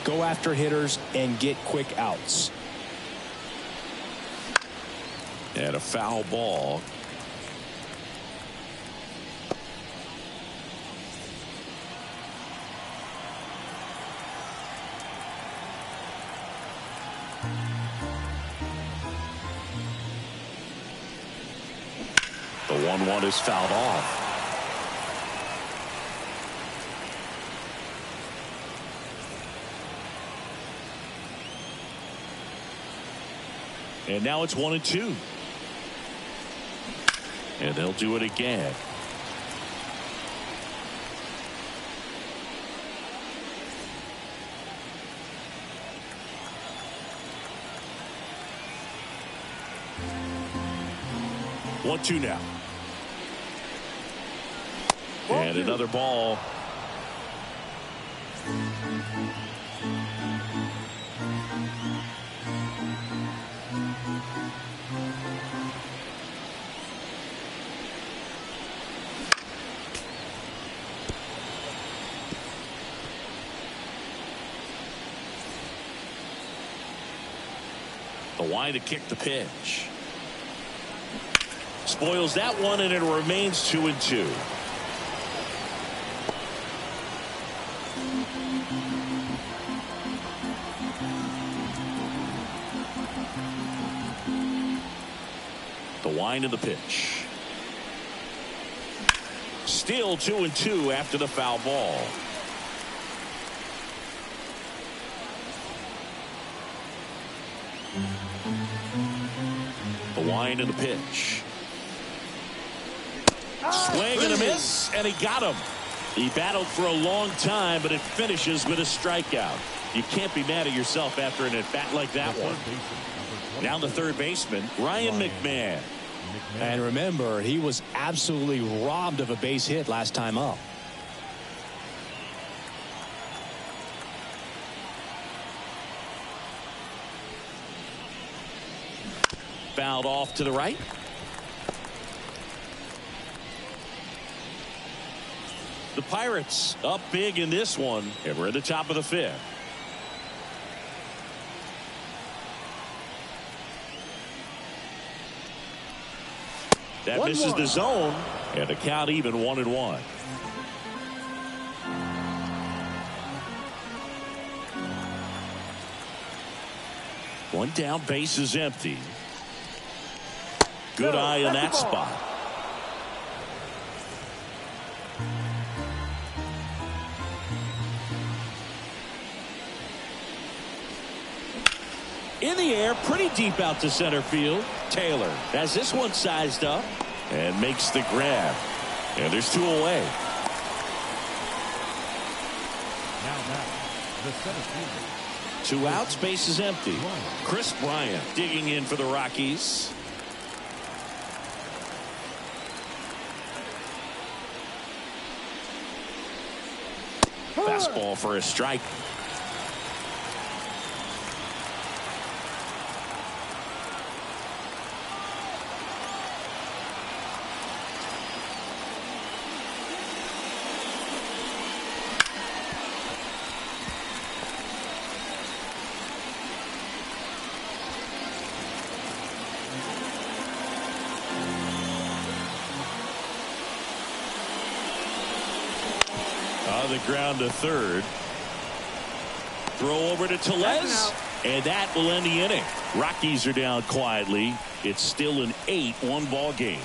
S2: go after hitters and get quick outs.
S1: And a foul ball. 1-1 is fouled off. And now it's 1-2. And they'll do it again. One, two now. And another ball. The wind to kick the pitch. Spoils that one, and it remains 2-2. The wind of the pitch. Still 2-2 after the foul ball. The wind of the pitch. Swing and a miss, and he got him. He battled for a long time, but it finishes with a strikeout. You can't be mad at yourself after an at-bat like that one. Now the third baseman, Ryan McMahon.
S2: And remember, he was absolutely robbed of a base hit last time up.
S1: Fouled off to the right. The Pirates up big in this one, and we're at the top of the fifth. That misses the zone, and the count even 1-1. One down, base is empty. Good eye in that spot. In the air, pretty deep out to center field. Taylor has this one sized up and makes the grab. And there's two away.
S5: Now the center fielder.
S1: 2 outs, base is empty. Chris Bryant digging in for the Rockies. Fastball for a strike. On the ground to third. Throw over to Tellez, and that will end the inning. Rockies are down quietly. It's still an 8-1 ball game.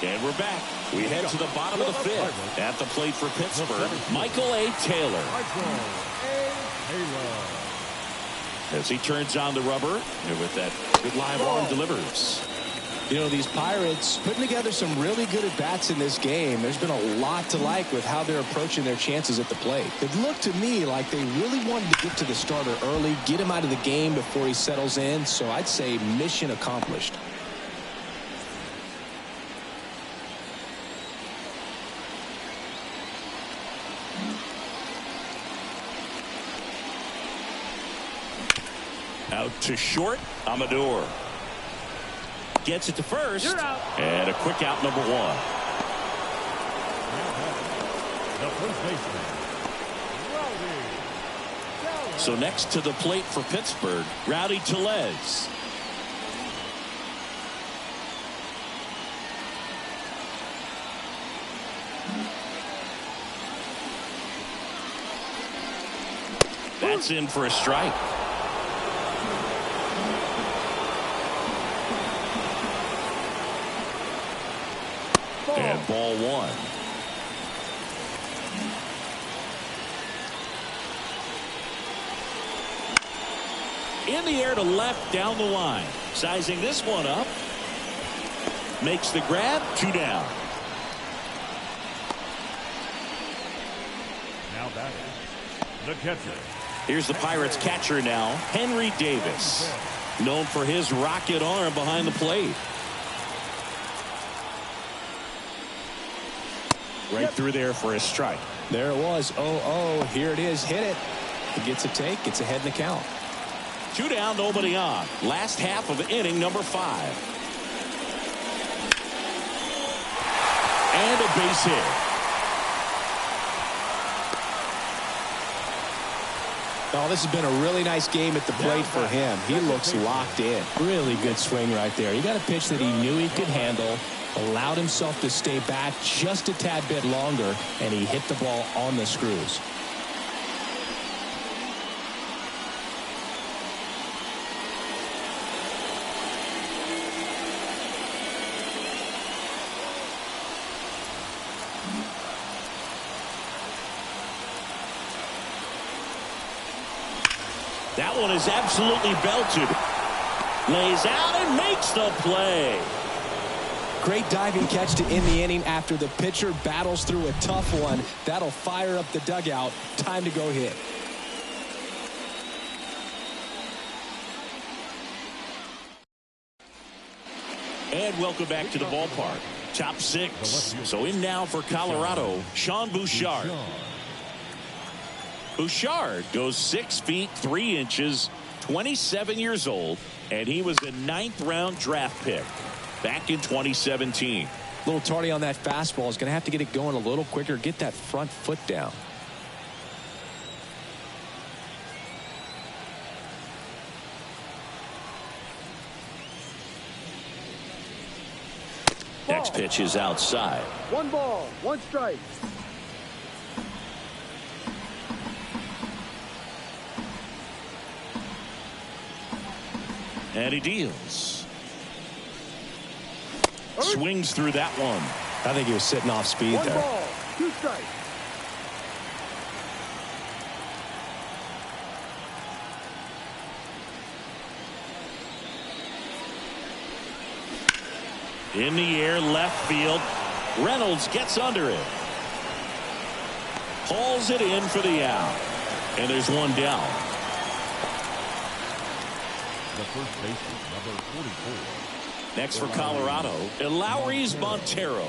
S1: And we're back. We head to the bottom of the fifth. At the plate for Pittsburgh, Michael A. Taylor. As he turns on the rubber, and with that good live arm delivers.
S2: You know, these Pirates putting together some really good at-bats in this game. There's been a lot to like with how they're approaching their chances at the plate. It looked to me like they really wanted to get to the starter early, get him out of the game before he settles in. So I'd say mission accomplished.
S1: Out to short, Amador. Gets it to first. And a quick out, number one.
S5: The first baseman.
S1: So next to the plate for Pittsburgh, Rowdy Tellez. That's in for a strike. And ball one. In the air to left down the line. Sizing this one up. Makes the grab. 2 down.
S5: Now that is the catcher.
S1: Here's the Pirates catcher now, Henry Davis. Known for his rocket arm behind the plate. Right through there for a strike.
S2: There it was. 0-0. Here it is. Hit it. He gets a take. Gets ahead in the count.
S1: 2 down, nobody on. Last half of inning number 5. And a base hit.
S2: Oh, this has been a really nice game at the plate for him. He looks locked in.
S3: Really good swing right there. He got a pitch that he knew he could handle, allowed himself to stay back just a tad bit longer, and he hit the ball on the screws.
S1: That one is absolutely belted. Lays out and makes the play.
S2: Great diving catch to end the inning after the pitcher battles through a tough one. That'll fire up the dugout. Time to go hit.
S1: And welcome back to the ballpark. Top 6. So in now for Colorado, Sean Bouchard. Bouchard goes 6 feet 3 inches, 27 years old, and he was a 9th round draft pick back in 2017.
S2: A little tardy on that fastball. Is going to have to get it going a little quicker. Get that front foot down.
S1: Next pitch is outside.
S4: 1 ball, 1 strike.
S1: And he deals. Swings through that one.
S2: I think he was sitting off speed
S4: 1
S2: there.
S4: ball, 2 strikes.
S1: In the air, left field. Reynolds gets under it. Hauls it in for the out. And there's 1 down.
S5: The first baseman, number 44.
S1: Next for Colorado, Elauris Montero.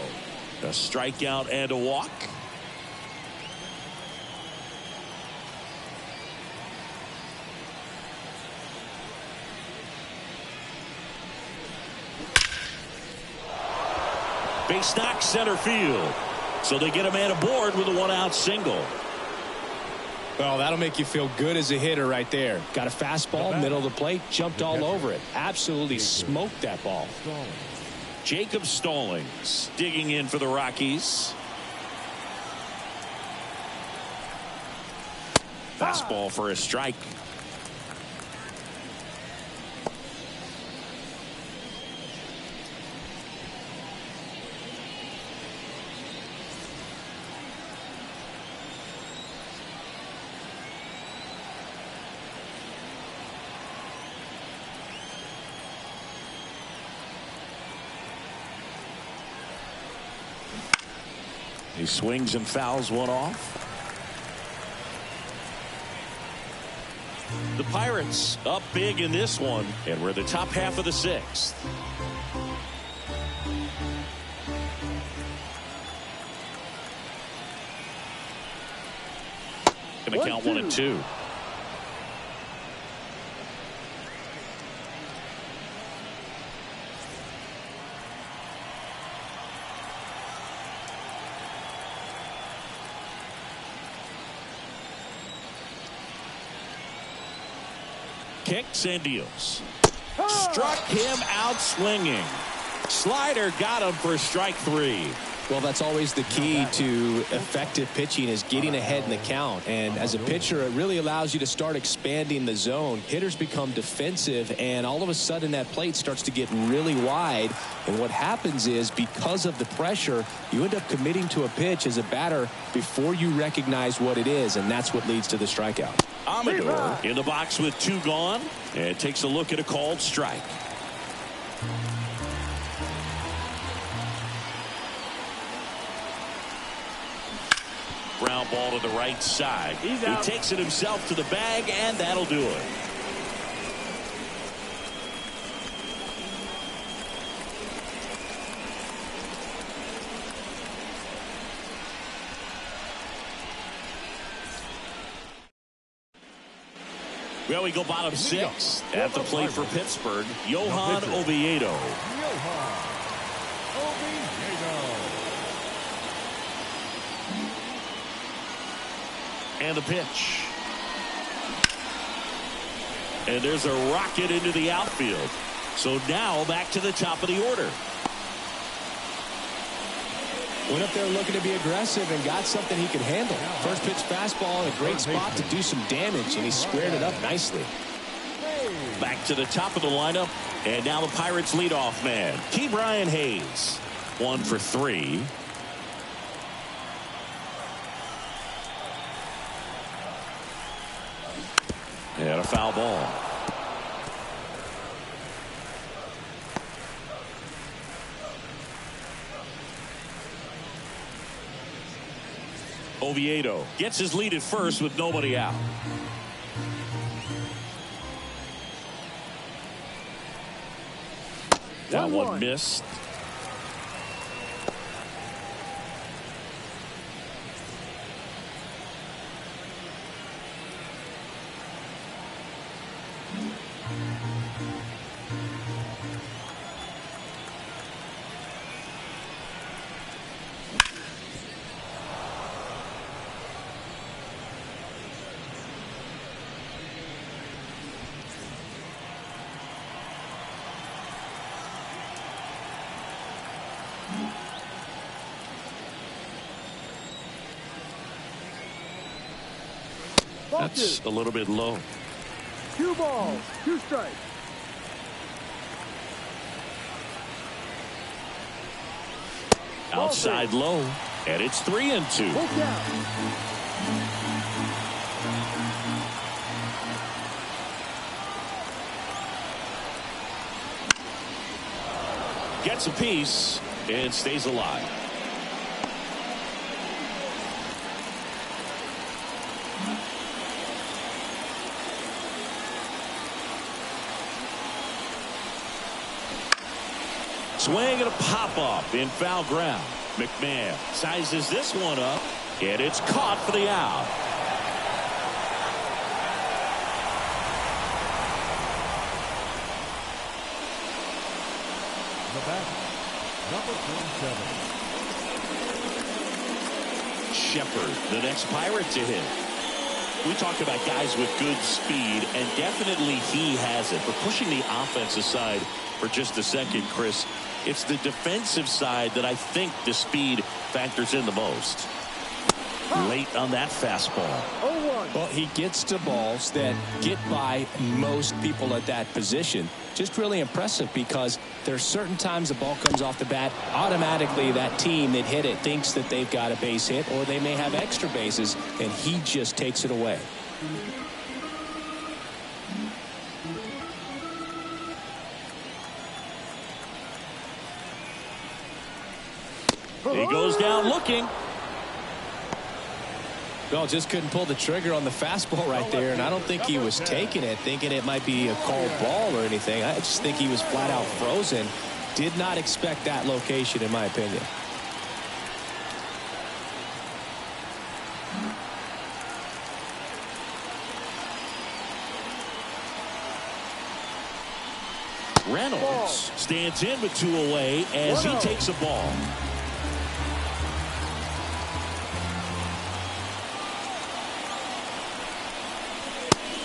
S1: A strikeout and a walk. Base knock center field. So they get a man aboard with a 1-out single.
S2: Well, that'll make you feel good as a hitter right there. Got a fastball, middle of the plate, jumped all over it. Absolutely smoked that ball.
S1: Jacob Stallings digging in for the Rockies. Fastball for a strike. He swings and fouls one off. The Pirates up big in this one, and we're the top half of the 6th. Gonna count 1 and 2. Kicks and deals. Struck him out swinging. Slider got him for strike 3.
S2: Well, that's always the key to effective pitching, is getting ahead in the count. And as a pitcher, it really allows you to start expanding the zone. Hitters become defensive, and all of a sudden that plate starts to get really wide. And what happens is, because of the pressure, you end up committing to a pitch as a batter before you recognize what it is, and that's what leads to the strikeout.
S1: Amador in the box with 2 gone, and takes a look at a called strike. Ground ball to the right side. He takes it himself to the bag, and that'll do it. Well, we go bottom 6 at the plate for Pittsburgh. Johan Oviedo. And the pitch. And there's a rocket into the outfield. So now back to the top of the order.
S2: Went up there looking to be aggressive and got something he could handle. First pitch fastball in a great spot to do some damage, and he squared it up nicely.
S1: Back to the top of the lineup, and now the Pirates leadoff man, Ke'Bryan Hayes. 1 for 3. And a foul ball. Oviedo gets his lead at first with nobody out. That one missed. That's a little bit low.
S4: 2 balls, 2 strikes.
S1: Outside low, and it's 3-2.
S4: Look out.
S1: Gets a piece and stays alive. Swing and a pop-up in foul ground. McMahon sizes this one up, and it's caught for the out.
S5: The batter, number 47.
S1: Shepard, the next Pirate to hit. We talked about guys with good speed, and definitely he has it. But pushing the offense aside for just a second, Chris, it's the defensive side that I think the speed factors in the most. Late on that fastball.
S4: 0-1.
S2: Well, he gets to balls that get by most people at that position. Just really impressive, because there are certain times the ball comes off the bat, automatically that team that hit it thinks that they've got a base hit, or they may have extra bases, and he just takes it away.
S1: He goes down looking.
S2: Well, just couldn't pull the trigger on the fastball right there, and I don't think he was taking it, thinking it might be a called ball or anything. I just think he was flat out frozen. Did not expect that location, in my opinion.
S1: Reynolds stands in with 2 away as he takes a ball.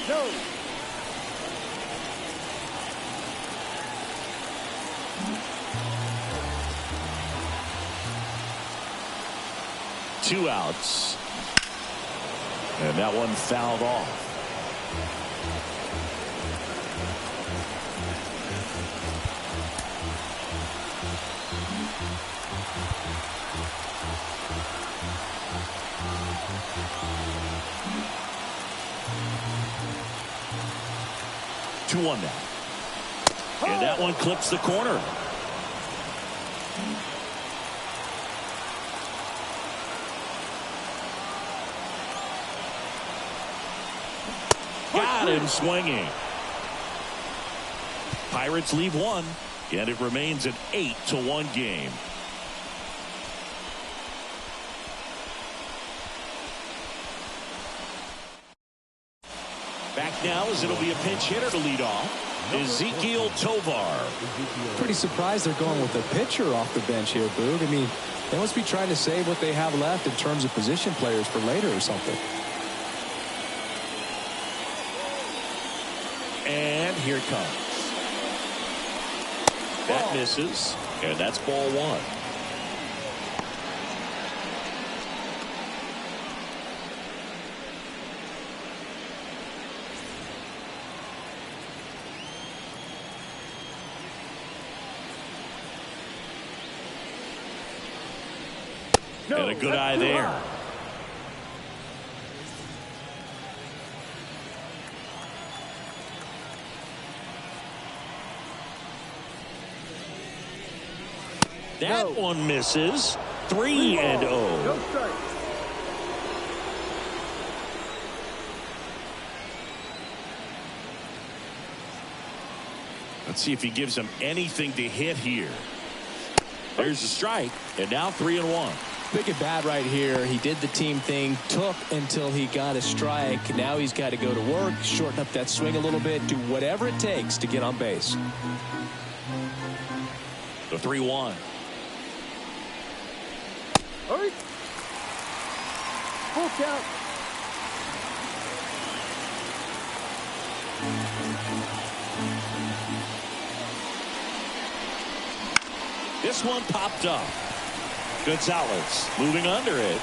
S4: No.
S1: 2 outs. And that one fouled off. Two one now. And that one clips the corner. Got him swinging. Pirates lead one, and it remains an 8-1 game. Back now as it'll be a pinch hitter to lead off. Ezekiel Tovar.
S2: Pretty surprised they're going with a pitcher off the bench here, Boog. I mean, they must be trying to save what they have left in terms of position players for later or something.
S1: And here it comes. That misses, and that's ball one. And a good eye there. That one misses. 3-0.
S4: No strike.
S1: Let's see if he gives him anything to hit here. There's a strike, and now 3-1.
S2: Big at bat right here. He did the team thing, took until he got a strike. Now he's got to go to work, shorten up that swing a little bit, do whatever it takes to get on base.
S1: The 3-1.
S4: Hurry. Full count.
S1: This one popped up. Gonzalez moving under it.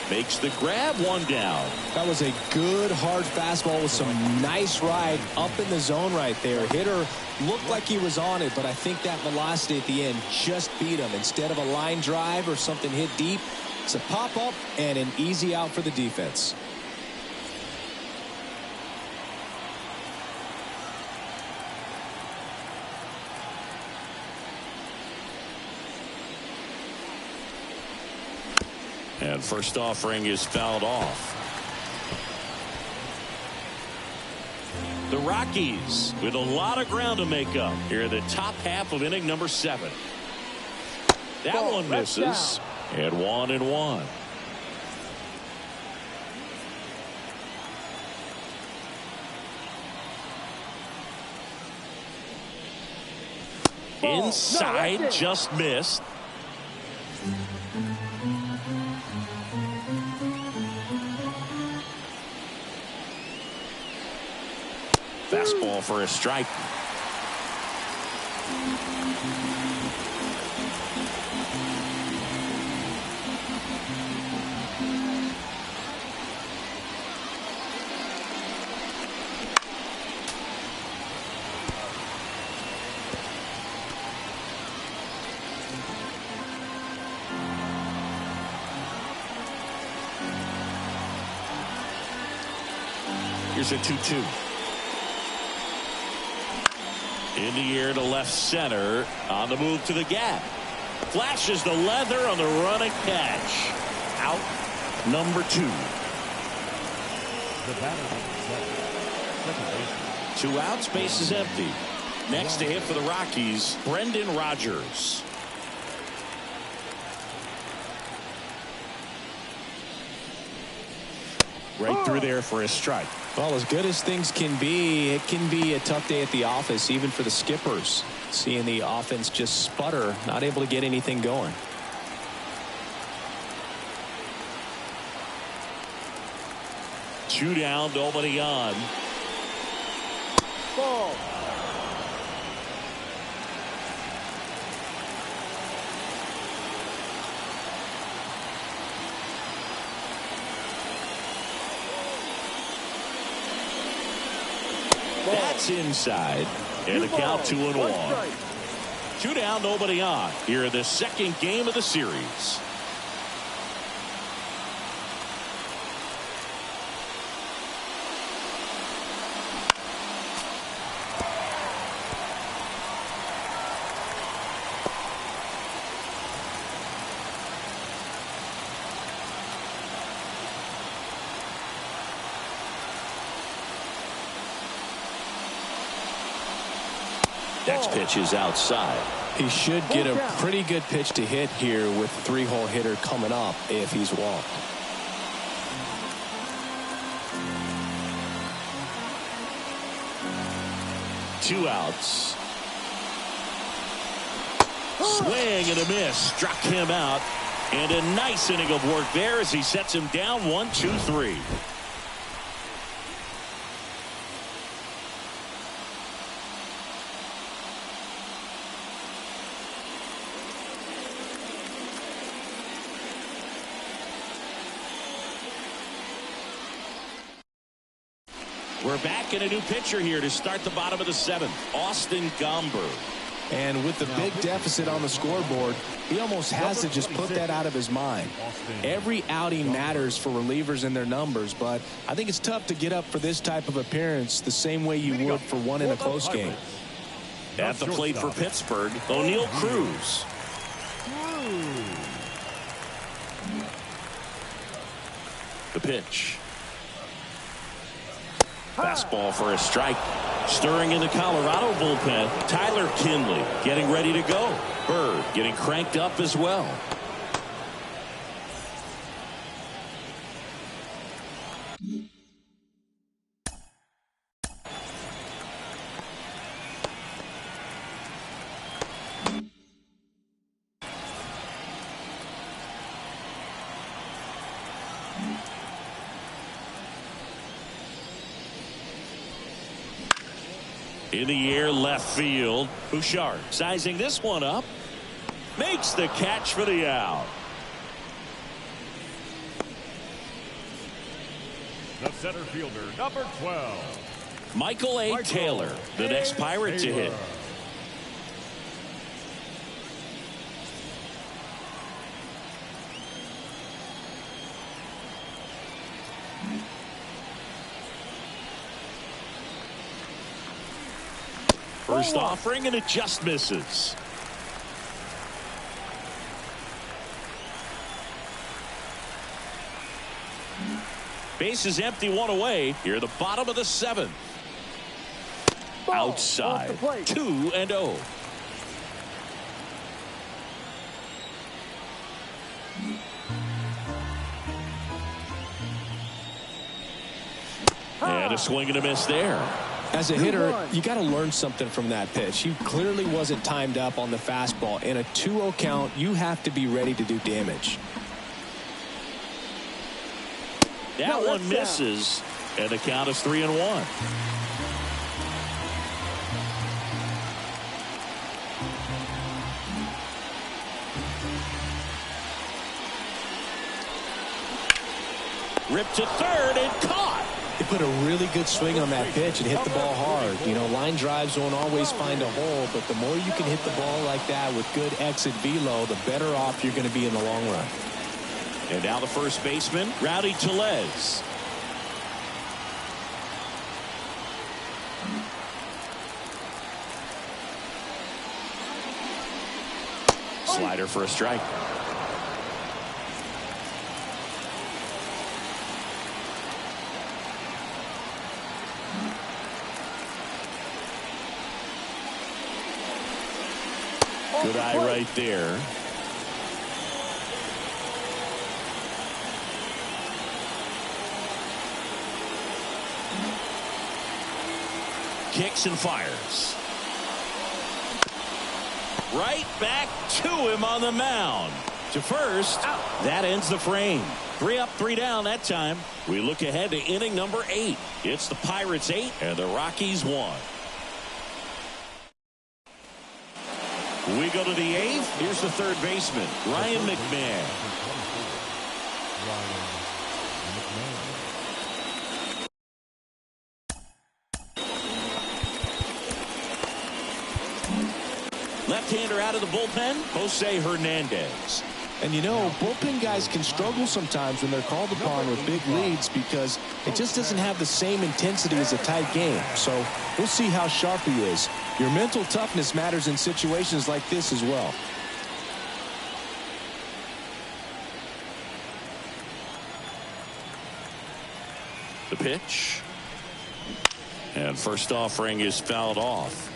S1: Makes the grab, one down.
S2: That was a good hard fastball with some nice ride up in the zone right there. Hitter looked like he was on it, but I think that velocity at the end just beat him. Instead of a line drive or something hit deep, it's a pop up and an easy out for the defense.
S1: And first offering is fouled off. The Rockies with a lot of ground to make up here in the top half of inning number 7. That one misses. And 1-1. Inside, just missed. Fastball for a strike. Here's a 2-2. In the air to left center. On the move to the gap. Flashes the leather on the run and catch. Out number 2.
S5: The batter, second base.
S1: 2 outs, base is empty. Next to hit for the Rockies, Brendan Rodgers. Right through there for a strike.
S2: Well, as good as things can be, it can be a tough day at the office, even for the skippers. Seeing the offense just sputter, not able to get anything going.
S1: Two down, nobody on.
S4: Ball.
S1: That's inside. And the count 2-1. 2 down, nobody on. Here in the second game of the series. Next pitch is outside.
S2: He should get a pretty good pitch to hit here with 3-hole hitter coming up if he's walked.
S1: Two outs. Swing and a miss. Struck him out. And a nice inning of work there as he sets him down 1-2-3. We're back in a new pitcher here to start the bottom of the 7th. Austin Gomber.
S2: And with the big deficit on the scoreboard, he almost has to just put that out of his mind. Every outing matters for relievers and their numbers, but I think it's tough to get up for this type of appearance the same way you would for one in a close game.
S1: At the plate for Pittsburgh, O'Neal Cruz. The pitch. Fastball for a strike. Stirring in the Colorado bullpen, Tyler Kinley getting ready to go. Bird getting cranked up as well. In the air, left field. Bouchard sizing this one up. Makes the catch for the out.
S5: The center fielder, number 12.
S1: Michael A. Taylor, the next Pirate to hit. First offering, and it just misses. Base is empty, one away. Here at the bottom of the 7th. Outside, 2-0. And a swing and a miss there.
S2: As a hitter, you got to learn something from that pitch. He clearly wasn't timed up on the fastball. In a 2-0 count, you have to be ready to do damage.
S1: That one misses, and the count is 3-1. Ripped to third and caught.
S2: He put a really good swing on that pitch and hit the ball hard. You know, line drives won't always find a hole, but the more you can hit the ball like that with good exit velo, the better off you're going to be in the long run.
S1: And now the first baseman, Rowdy Tellez. Slider for a strike. Good eye right there. Kicks and fires. Right back to him on the mound. To first. That ends the frame. 3 up, 3 down that time. We look ahead to inning number 8. It's the Pirates 8 and the Rockies 1. We go to the 8th. Here's the third baseman, Ryan McMahon. Left-hander out of the bullpen, Jose Hernandez.
S2: And you know, bullpen guys can struggle sometimes when they're called upon with big leads because it just doesn't have the same intensity as a tight game. So we'll see how sharp he is. Your mental toughness matters in situations like this as well.
S1: The pitch. And first offering is fouled off.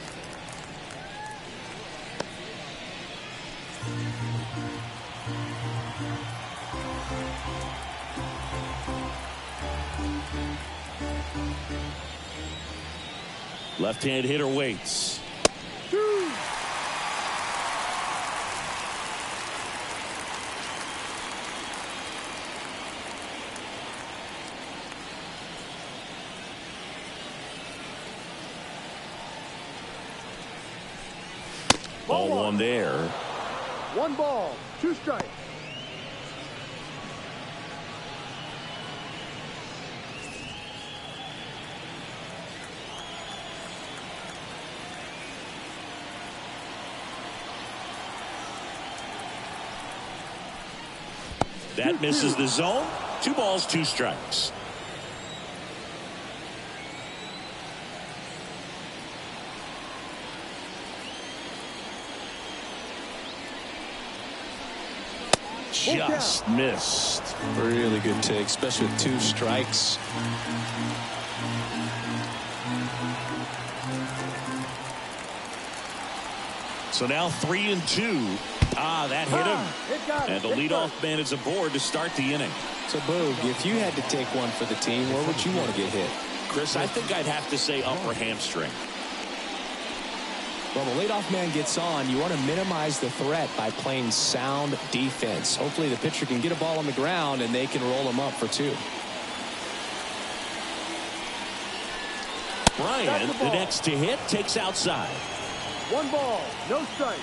S1: Left-hand hitter waits. Ball one there.
S4: 1 ball, 2 strikes.
S1: That misses the zone. 2 balls, 2 strikes. Just missed.
S2: Really good take, especially with 2 strikes.
S1: So now 3-2. That hit him. And the leadoff man is aboard to start the inning.
S2: So, Boog, if you had to take one for the team, where would you want to get hit?
S1: Chris, I think I'd have to say upper hamstring.
S2: Well, the leadoff man gets on. You want to minimize the threat by playing sound defense. Hopefully the pitcher can get a ball on the ground and they can roll him up for 2.
S1: Bryant, the next to hit, takes outside.
S4: 1 ball, no strike.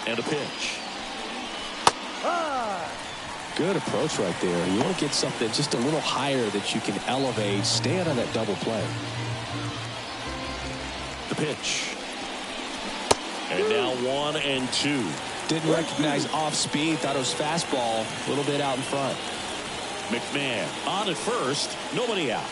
S1: And a pitch.
S2: Good approach right there. You want to get something just a little higher that you can elevate. Stay out of that double play.
S1: The pitch. And now 1-2.
S2: Didn't recognize off speed. Thought it was fastball. A little bit out in front.
S1: McMahon on at first. Nobody out.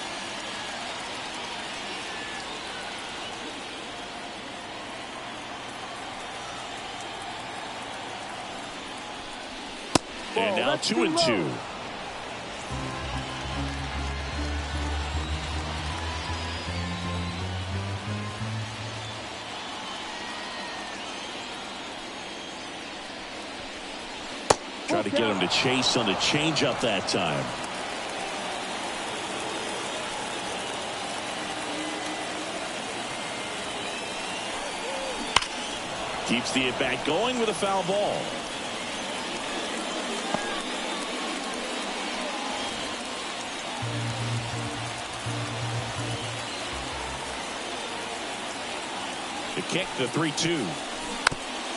S1: And now 2-2. Try to get him to chase on the changeup that time. Keeps the at-bat going with a foul ball. The kick, the 3-2.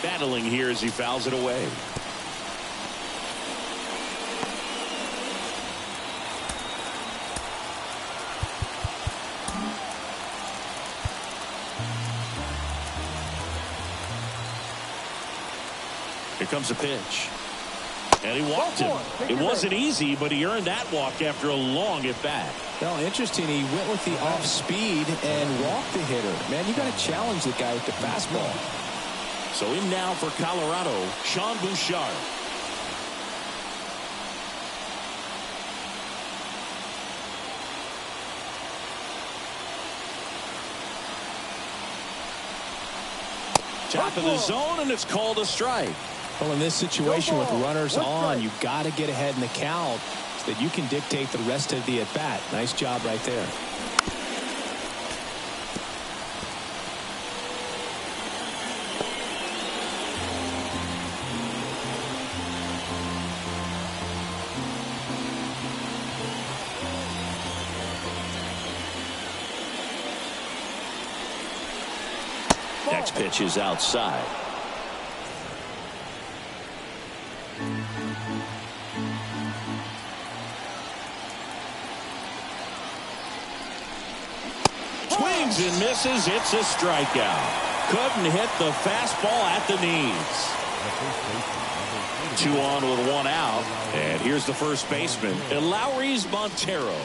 S1: Battling here as he fouls it away. Here comes a pitch. And he walked him. It wasn't easy, but he earned that walk after a long at-bat.
S2: Well, interesting. He went with the off speed and walked the hitter. Man, you got to challenge the guy with the fastball.
S1: So in now for Colorado, Sean Bouchard. Top of the zone, and it's called a strike.
S2: Well, in this situation with runners on, you've got to get ahead in the count so that you can dictate the rest of the at-bat. Nice job right there.
S1: Next pitch is outside. Swings and misses. It's a strikeout. Couldn't hit the fastball at the knees. 2 on with 1 out. And here's the first baseman, Lowry's Montero.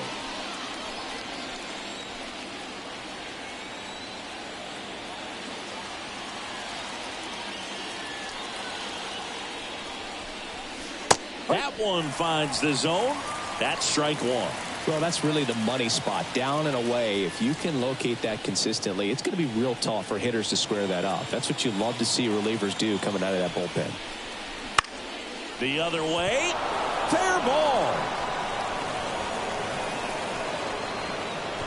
S1: That one finds the zone. That's strike 1.
S2: Well, that's really the money spot. Down and away. If you can locate that consistently, it's going to be real tough for hitters to square that up. That's what you love to see relievers do coming out of that bullpen.
S1: The other way. Fair ball.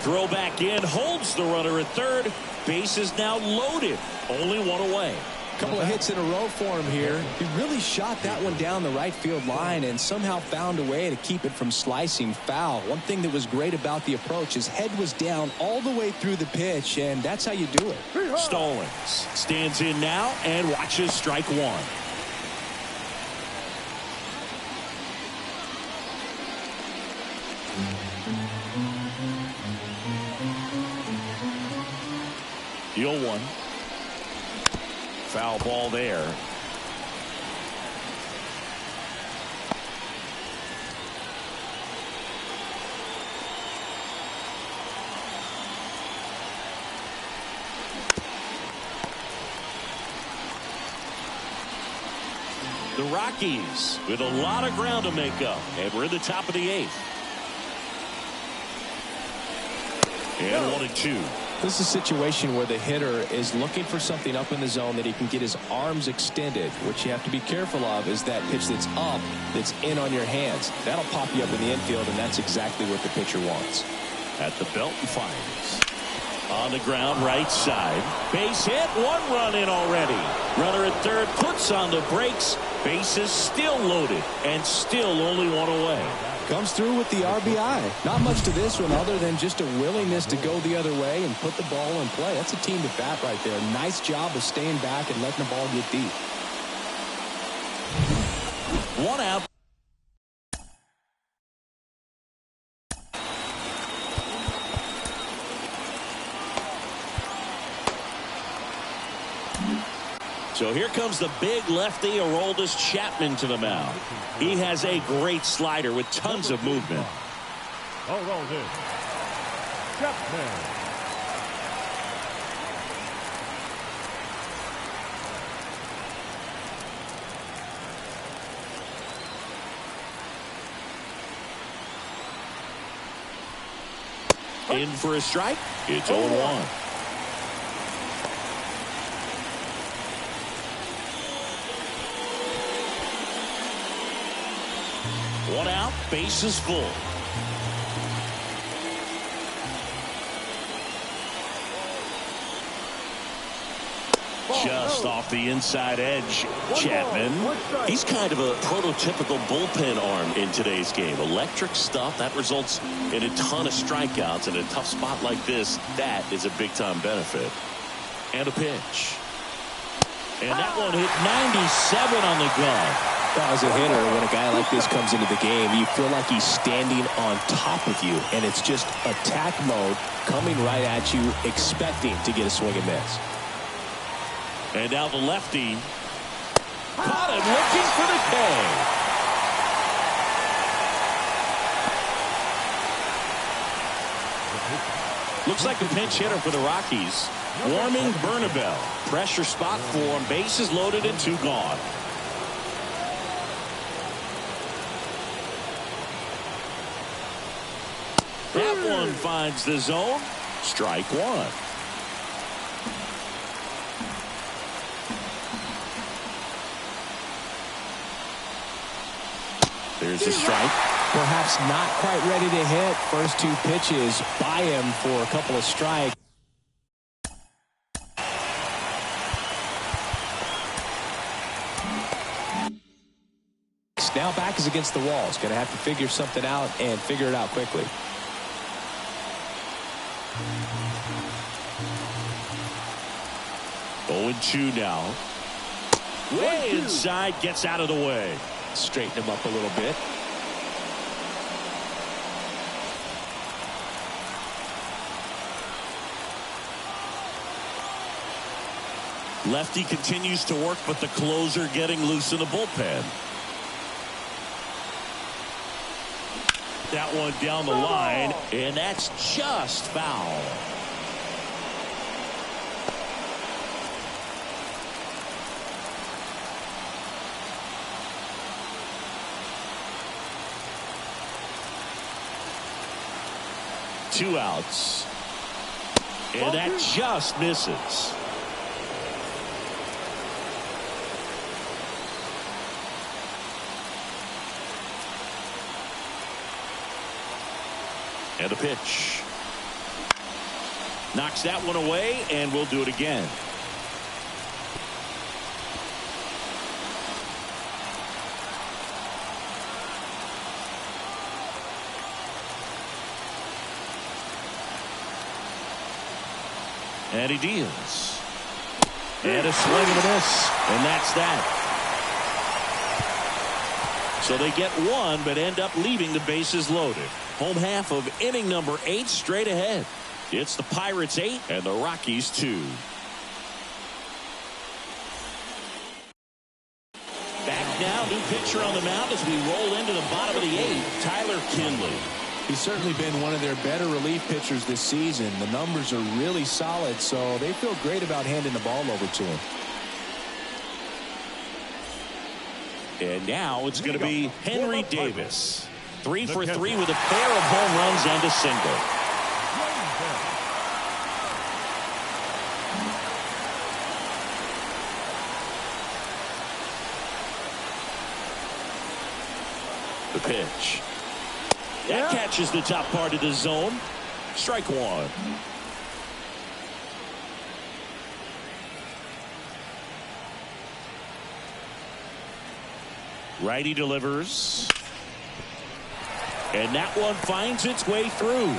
S1: Throw back in. Holds the runner at third. Base is now loaded. Only 1 away.
S2: Couple of hits in a row for him here. He really shot that one down the right field line and somehow found a way to keep it from slicing foul. One thing that was great about the approach, his head was down all the way through the pitch, and that's how you do it.
S1: Stallings stands in now and watches strike 1. The 0-1. Foul ball there. The Rockies with a lot of ground to make up, and we're in the top of the 8th. And 1-2.
S2: This is a situation where the hitter is looking for something up in the zone that he can get his arms extended. What you have to be careful of is that pitch that's up, that's in on your hands. That'll pop you up in the infield, and that's exactly what the pitcher wants.
S1: At the belt and fires. On the ground, right side. Base hit, 1 run in already. Runner at third puts on the brakes. Bases still loaded, and still only 1 away.
S2: Comes through with the RBI. Not much to this one other than just a willingness to go the other way and put the ball in play. That's a team to bat right there. Nice job of staying back and letting the ball get deep.
S1: 1 out. So here comes the big lefty, Aroldis Chapman, to the mound. He has a great slider with tons of movement.
S5: Aroldis Chapman.
S1: In for a strike. It's 0-1. One out, base is full. Just off the inside edge, Chapman. He's kind of a prototypical bullpen arm in today's game. Electric stuff that results in a ton of strikeouts. In a tough spot like this, that is a big-time benefit. And a pitch. And that one hit 97 on the gun.
S2: As a hitter, when a guy like this comes into the game, you feel like he's standing on top of you, and it's just attack mode coming right at you, expecting to get a swing and miss.
S1: And now the lefty caught him looking for the K. Looks like a pinch hitter for the Rockies. Warming Bernabel. Pressure spot for him. Bases loaded and 2 gone. That one finds the zone. Strike 1. There's a strike.
S2: Perhaps not quite ready to hit. First 2 pitches by him for a couple of strikes. Now back is against the wall. He's going to have to figure something out and figure it out quickly.
S1: Oh, 2 now. Way inside, gets out of the way.
S2: Straighten him up a little bit.
S1: Lefty continues to work, but the closer getting loose in the bullpen. That one down the line, and that's just foul. Two outs. And that just misses. And a pitch. Knocks that one away, and we'll do it again. And he deals. And a swing and a miss. And that's that. So they get one, but end up leaving the bases loaded. Home half of inning number 8 straight ahead. It's the Pirates 8 and the Rockies 2. Back now, new pitcher on the mound as we roll into the bottom of the 8th, Tyler Kinley.
S2: He's certainly been one of their better relief pitchers this season. The numbers are really solid, so they feel great about handing the ball over to him.
S1: And now it's going to be Henry Davis. 3 for 3 with a pair of home runs and a single. The pitch. That catches the top part of the zone. Strike one. Righty delivers. And that one finds its way through.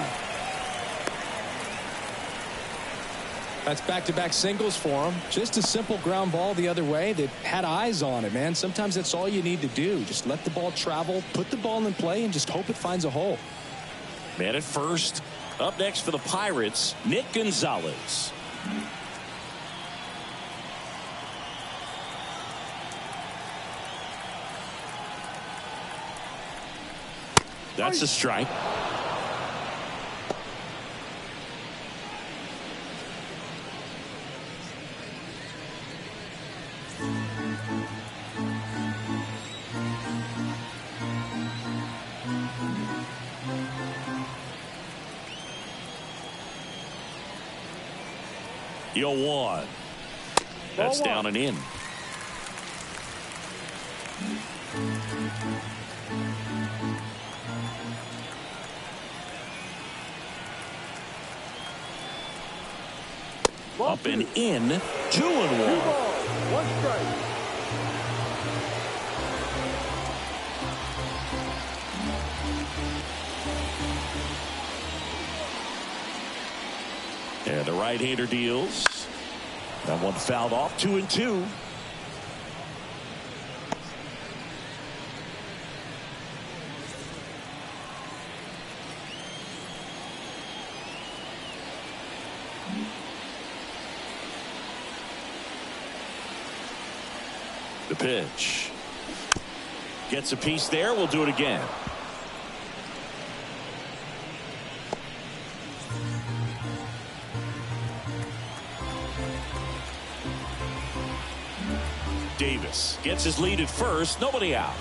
S2: That's back-to-back singles for him. Just a simple ground ball the other way that had eyes on it, man. Sometimes that's all you need to do. Just let the ball travel, put the ball in play, and just hope it finds a hole.
S1: Man at first. Up next for the Pirates, Nick Gonzalez. That's a strike. Yo, 1. That's down and in. Up and in. 2-1.
S4: 1 strike.
S1: And the right-hander deals. That one fouled off. 2-2. The pitch. Gets a piece there. We'll do it again. Davis gets his lead at first. Nobody out.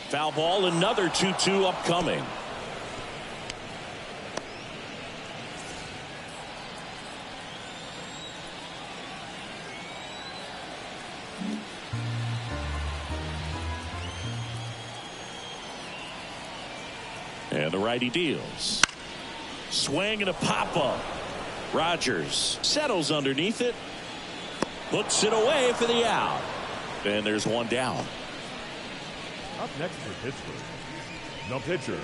S1: Foul ball. Another 2-2 upcoming. And the righty deals. Swing and a pop-up. Rogers settles underneath it. Hooks it away for the out. And there's one down.
S5: Up next for Pittsburgh, the pitcher,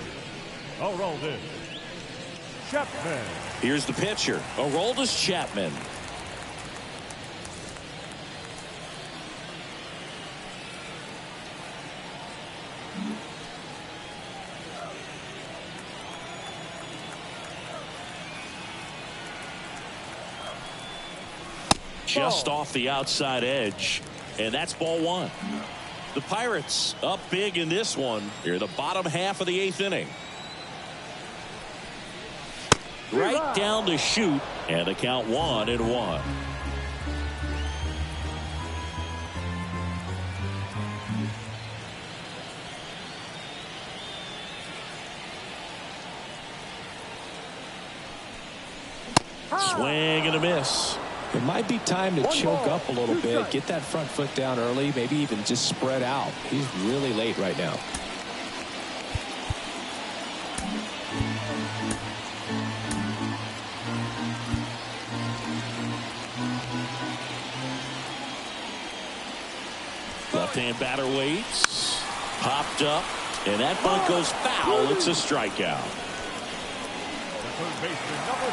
S5: Aroldis Chapman.
S1: Here's the pitcher, Aroldis Chapman. just off the outside edge, and that's ball one. The Pirates up big in this one. Here, the bottom half of the 8th inning. Right down the chute, and the count 1-1. Swing and a miss.
S2: It might be time to choke up a little bit, get that front foot down early, maybe even just spread out. He's really late right now.
S1: Left-hand batter waits. Popped up, and that bunt goes foul. It's a strikeout.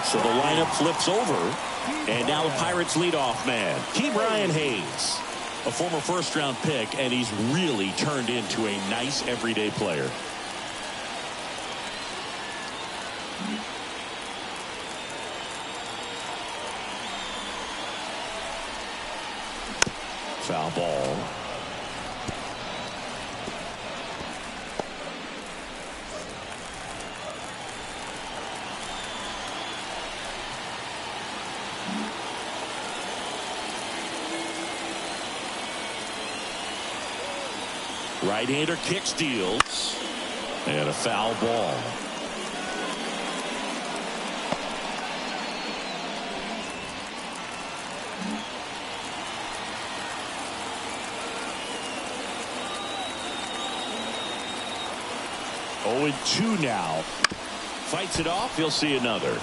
S1: So the lineup flips over, and now the Pirates leadoff man, Brian Hayes, a former first-round pick, and he's really turned into a nice everyday player. Foul ball. Right-hander kick steals, and a foul ball. Oh, and 2 now. Fights it off. He'll see another.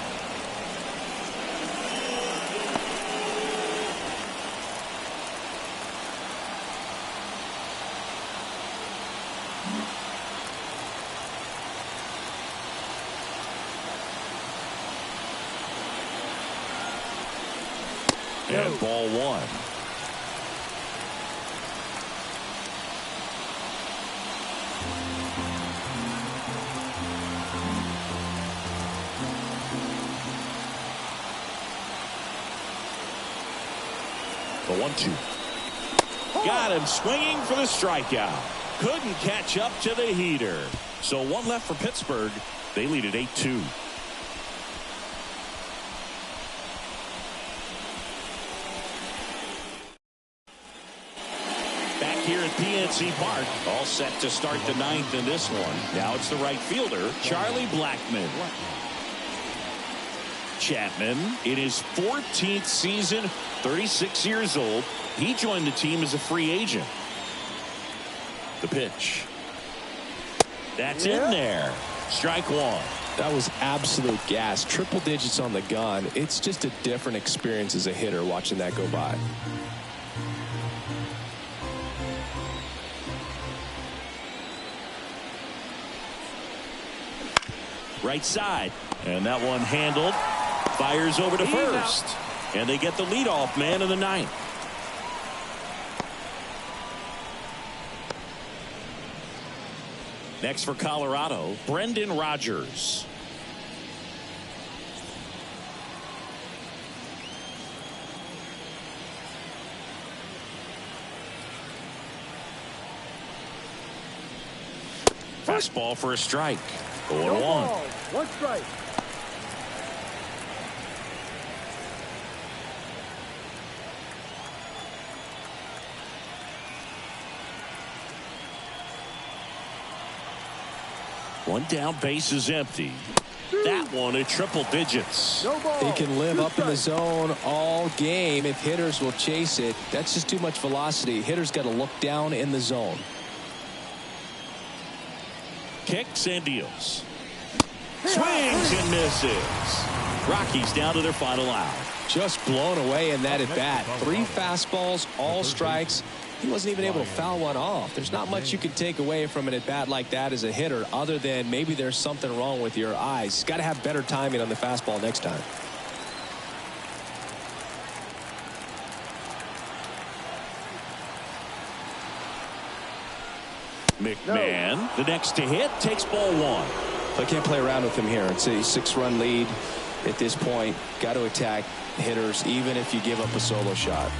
S1: And ball 1. The 1-2. Got him swinging for the strikeout. Couldn't catch up to the heater. So 1 left for Pittsburgh. They lead at 8-2. Here at PNC Park, all set to start the 9th in this one. Now it's the right fielder, Charlie Blackmon. Chapman in his 14th season, 36 years old. He joined the team as a free agent. The pitch. That's in there. Strike 1.
S2: That was absolute gas. Triple digits on the gun. It's just a different experience as a hitter watching that go by.
S1: Right side, and that one handled. Fires over to first, and they get the leadoff man in the 9th. Next for Colorado, Brendan Rodgers. Fastball for a strike. 0-1.
S4: 1 strike.
S1: One down, base is empty. That one at triple digits.
S2: He can live up in the zone all game if hitters will chase it. That's just too much velocity. Hitters got to look down in the zone.
S1: Kicks and deals. Swings and misses. Rockies down to their final out.
S2: Just blown away in that at bat. 3 fastballs, all strikes. He wasn't even able to foul one off. There's not much you can take away from an at bat like that as a hitter, other than maybe there's something wrong with your eyes. Got to have better timing on the fastball next time.
S1: McMahon, the next to hit, takes ball 1.
S2: I can't play around with him here. It's a 6-run lead. at this point. Got to attack hitters even if you give up a solo shot.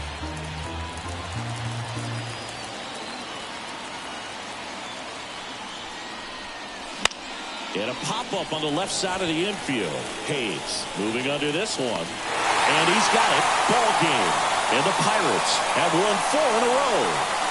S1: And a pop-up on the left side of the infield. Hayes moving under this one. And he's got it. Ball game. And the Pirates have won 4 in a row.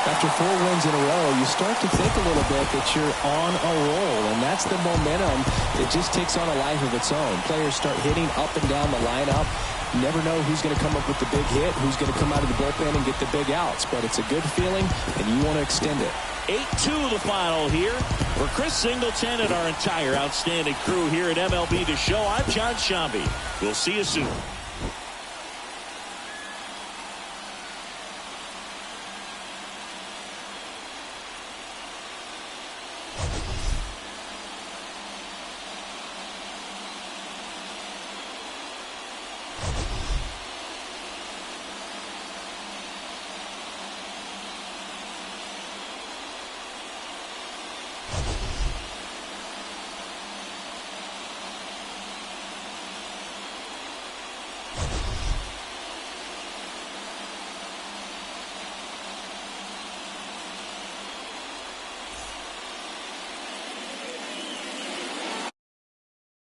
S2: After 4 wins in a row, you start to think a little bit that you're on a roll, and that's the momentum that just takes on a life of its own. Players start hitting up and down the lineup. You never know who's going to come up with the big hit, who's going to come out of the bullpen and get the big outs, but it's a good feeling, and you want to extend it.
S1: 8-2 the final here. For Chris Singleton and our entire outstanding crew here at MLB The Show, I'm John Shambi. We'll see you soon.